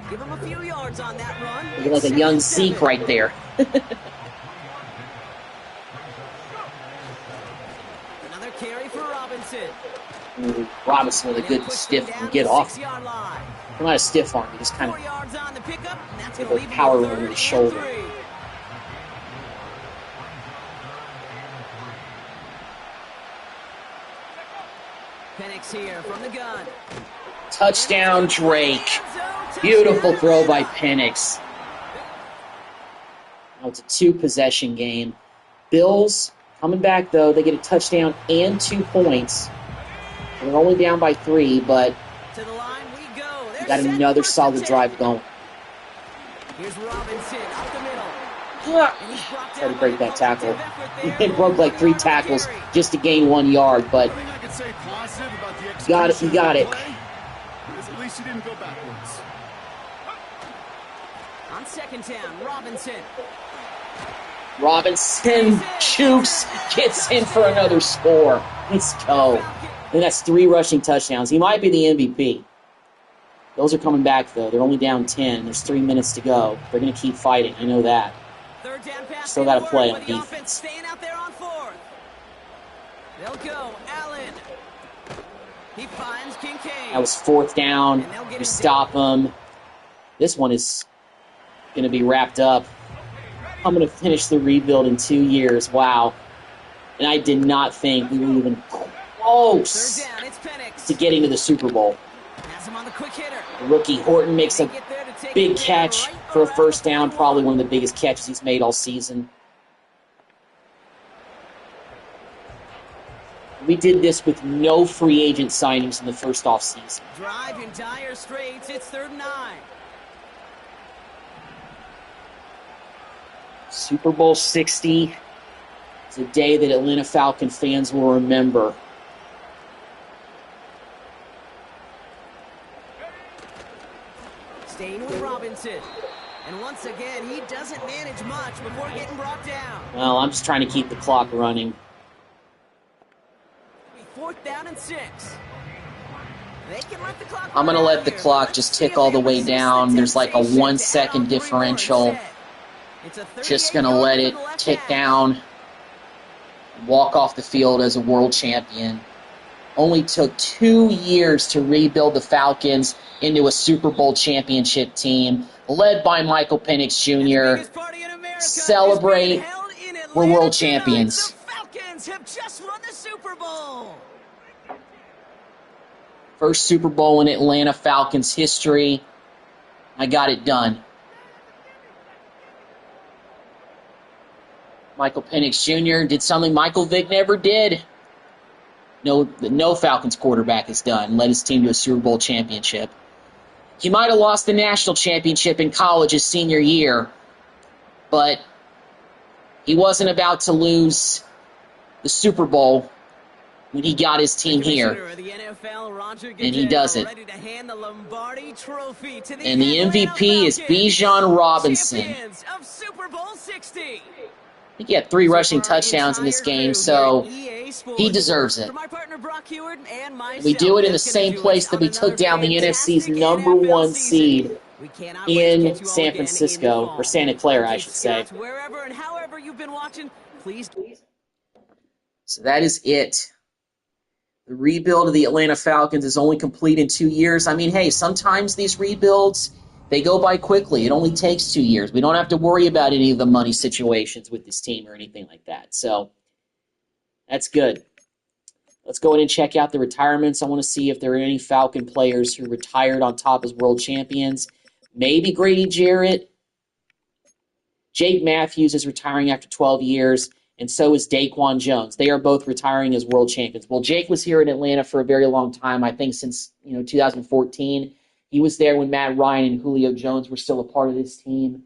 Give him a few yards on that run. Looking like a young Zeke right there. Another carry for Robinson. Ooh, Robinson with a good stiff and get off. Not a stiff arm, he just kind 4 yards on the pickup, and that's of going to a leave him power with run third with his and shoulder. 3. Penix here from the gun. Touchdown, Drake. Beautiful throw by Penix. Now it's a 2-possession game. Bills coming back, though. They get a touchdown and 2 points. They're only down by 3, but To the line we go. They're got set another first solid and 10. drive going. Here's Robinson up the middle. Ah, And he's brought tried down to break by a that tackle. collective effort there. He broke like 3 tackles just to gain 1 yard, but One thing I could say positive about the execution got it, he got of it. the play is at least he didn't go backwards. On second down, Robinson shoots, gets in for another score. Let's go. And that's 3 rushing touchdowns. He might be the MVP. Those are coming back, though. They're only down 10. There's 3 minutes to go. They're going to keep fighting. I know that. Third down pass Still got to didn't play work, on but the defense. offense staying out there on 4th. They'll go. Allen. He finds Kincaid. That was 4th down. And they'll get We him stop them. This one is going to be wrapped up. I'm going to finish the rebuild in 2 years. Wow. And I did not think we were even close Third down, it's Penix. to getting to the Super Bowl. Has him on the quick hitter. Rookie Horton makes a They get there to take big it catch right for a around first the down, 41. probably one of the biggest catches he's made all season. We did this with no free agent signings in the first offseason. Drive in dire straits. It's 3rd and 9. Super Bowl 60 is a day that Atlanta Falcon fans will remember. Staying with Robinson. And once again, he doesn't manage much before getting brought down. Well, I'm just trying to keep the clock running. 4th down and 6. They can let the clock I'm going to run let the here. clock Let's just see tick if all they the way resist down. the There's like a temptation 1 to add second on 3 more differential. instead. It's a Just going to 38-yard let to it the left tick hash. down. Walk off the field as a world champion. Only took 2 years to rebuild the Falcons into a Super Bowl championship team, led by Michael Penix Jr. Biggest party in America Celebrate. is being held in We're Atlanta world tonight. champions. The Falcons have just won the Super Bowl. First Super Bowl in Atlanta Falcons history. I got it done. Michael Penix Jr. did something Michael Vick never did. No Falcons quarterback has done. Led his team to a Super Bowl championship. He might have lost the national championship in college his senior year, but he wasn't about to lose the Super Bowl when he got his team here. And he does it. Ready to hand the Lombardi Trophy to the And the Atlanta MVP is Falcons, Bijan Robinson. champions of Super Bowl 60. I think he had 3 rushing touchdowns in this game, so he deserves it. For my partner Brock Heward and myself, We do it in the that's gonna same do place us that on we took another down the NFC's fantastic number NFL 1 season. seed We cannot wait to in catch you all San again in the Francisco, fall. or Santa Clara, I Okay, should say. Scott, wherever and however you've been watching, please. So that is it. The rebuild of the Atlanta Falcons is only complete in 2 years. I mean, hey, sometimes these rebuilds, they go by quickly. It only takes 2 years. We don't have to worry about any of the money situations with this team or anything like that. So that's good. Let's go ahead and check out the retirements. I want to see if there are any Falcon players who retired on top as world champions. Maybe Grady Jarrett. Jake Matthews is retiring after 12 years, and so is Daquan Jones. They are both retiring as world champions. Well, Jake was here in Atlanta for a very long time, I think since 2014. He was there when Matt Ryan and Julio Jones were still a part of this team,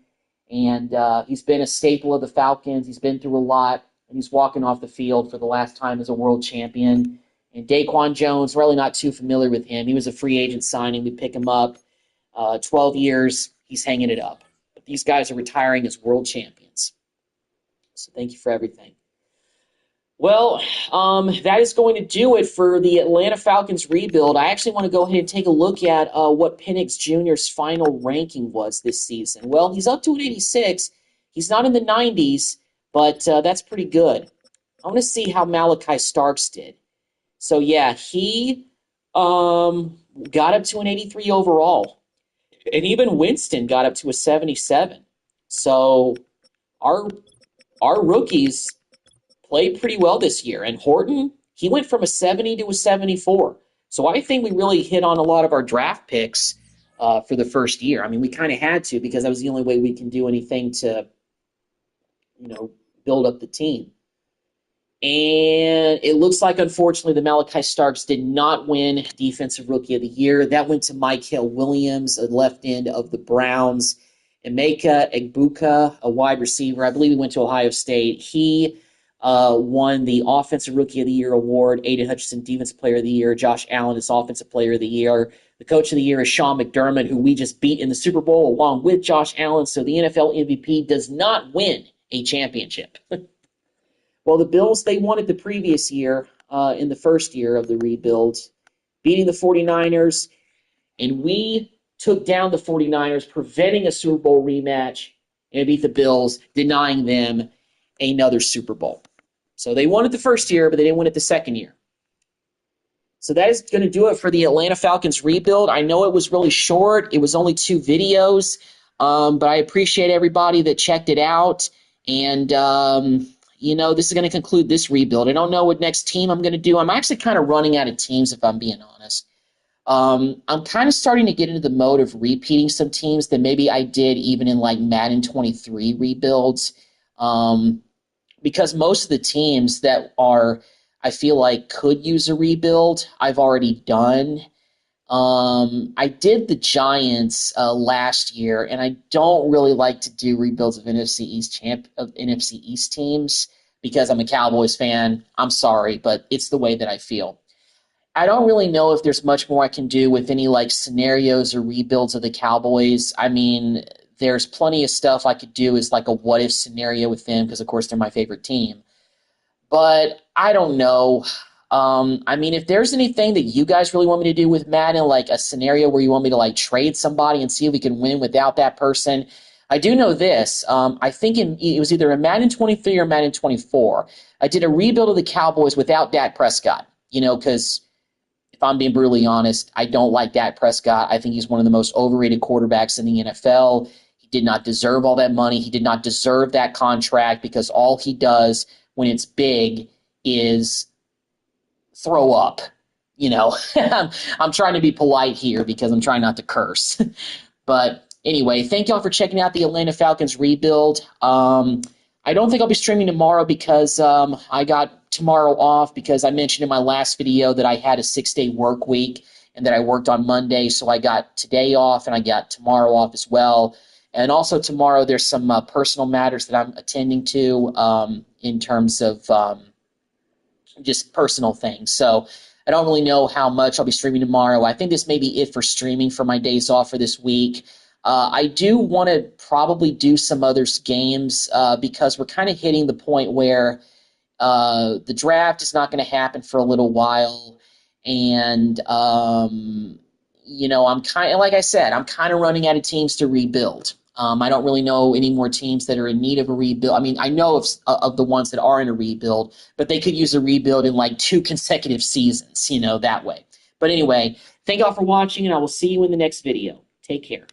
and he's been a staple of the Falcons. He's been through a lot, and he's walking off the field for the last time as a world champion. And Daquan Jones, really not too familiar with him. He was a free agent signing. We pick him up. 12 years, he's hanging it up. But these guys are retiring as world champions. So thank you for everything. Well, that is going to do it for the Atlanta Falcons rebuild. I actually want to go ahead and take a look at what Penix Jr.'s final ranking was this season. Well, he's up to an 86. He's not in the 90s, but that's pretty good. I want to see how Malachi Starks did. So, yeah, he got up to an 83 overall. And even Winston got up to a 77. So, our rookies played pretty well this year. And Horton, he went from a 70 to a 74. So I think we really hit on a lot of our draft picks for the first year. I mean, we kind of had to because that was the only way we can do anything to, build up the team. And it looks like, unfortunately, the Malachi Starks did not win Defensive Rookie of the Year. That went to Mikael Williams, a left end of the Browns. Emeka Egbuka, a wide receiver. I believe he went to Ohio State. He won the Offensive Rookie of the Year award. Aiden Hutchinson, Defensive Player of the Year. Josh Allen is Offensive Player of the Year. The Coach of the Year is Sean McDermott, who we just beat in the Super Bowl along with Josh Allen. So the NFL MVP does not win a championship. Well, the Bills, they won it the previous year in the first year of the rebuild, beating the 49ers. And we took down the 49ers, preventing a Super Bowl rematch, and beat the Bills, denying them another Super Bowl. So they won it the first year, but they didn't win it the second year. So that is going to do it for the Atlanta Falcons rebuild. I know it was really short. It was only 2 videos, but I appreciate everybody that checked it out. And, this is going to conclude this rebuild. I don't know what next team I'm going to do. I'm actually kind of running out of teams, if I'm being honest. I'm kind of starting to get into the mode of repeating some teams that maybe I did even in like Madden 23 rebuilds. Because most of the teams that I feel like could use a rebuild, I've already done. I did the Giants last year, and I don't really like to do rebuilds of NFC East teams because I'm a Cowboys fan. I'm sorry, but it's the way that I feel. I don't really know if there's much more I can do with any like scenarios or rebuilds of the Cowboys. I mean, there's plenty of stuff I could do as like a what if scenario with them because, of course, they're my favorite team. But I don't know. I mean, if there's anything that you guys really want me to do with Madden, like a scenario where you want me to like trade somebody and see if we can win without that person, I do know this. I think it was either in Madden 23 or Madden 24. I did a rebuild of the Cowboys without Dak Prescott, because if I'm being brutally honest, I don't like Dak Prescott. I think he's one of the most overrated quarterbacks in the NFL. He did not deserve all that money. He did not deserve that contract because all he does when it's big is throw up. I'm trying to be polite here because I'm trying not to curse. But anyway, thank y'all for checking out the Atlanta Falcons rebuild. I don't think I'll be streaming tomorrow because I got tomorrow off because I mentioned in my last video that I had a 6-day work week and that I worked on Monday. So I got today off and I got tomorrow off as well. And also tomorrow there's some personal matters that I'm attending to in terms of just personal things. So I don't really know how much I'll be streaming tomorrow. I think this may be it for streaming for my days off for this week. I do want to probably do some other games because we're kind of hitting the point where the draft is not going to happen for a little while. And, I'm kind of, like I said, I'm kind of running out of teams to rebuild. I don't really know any more teams that are in need of a rebuild. I mean, I know of the ones that are in a rebuild, but they could use a rebuild in like 2 consecutive seasons, that way. But anyway, thank y'all for watching, and I will see you in the next video. Take care.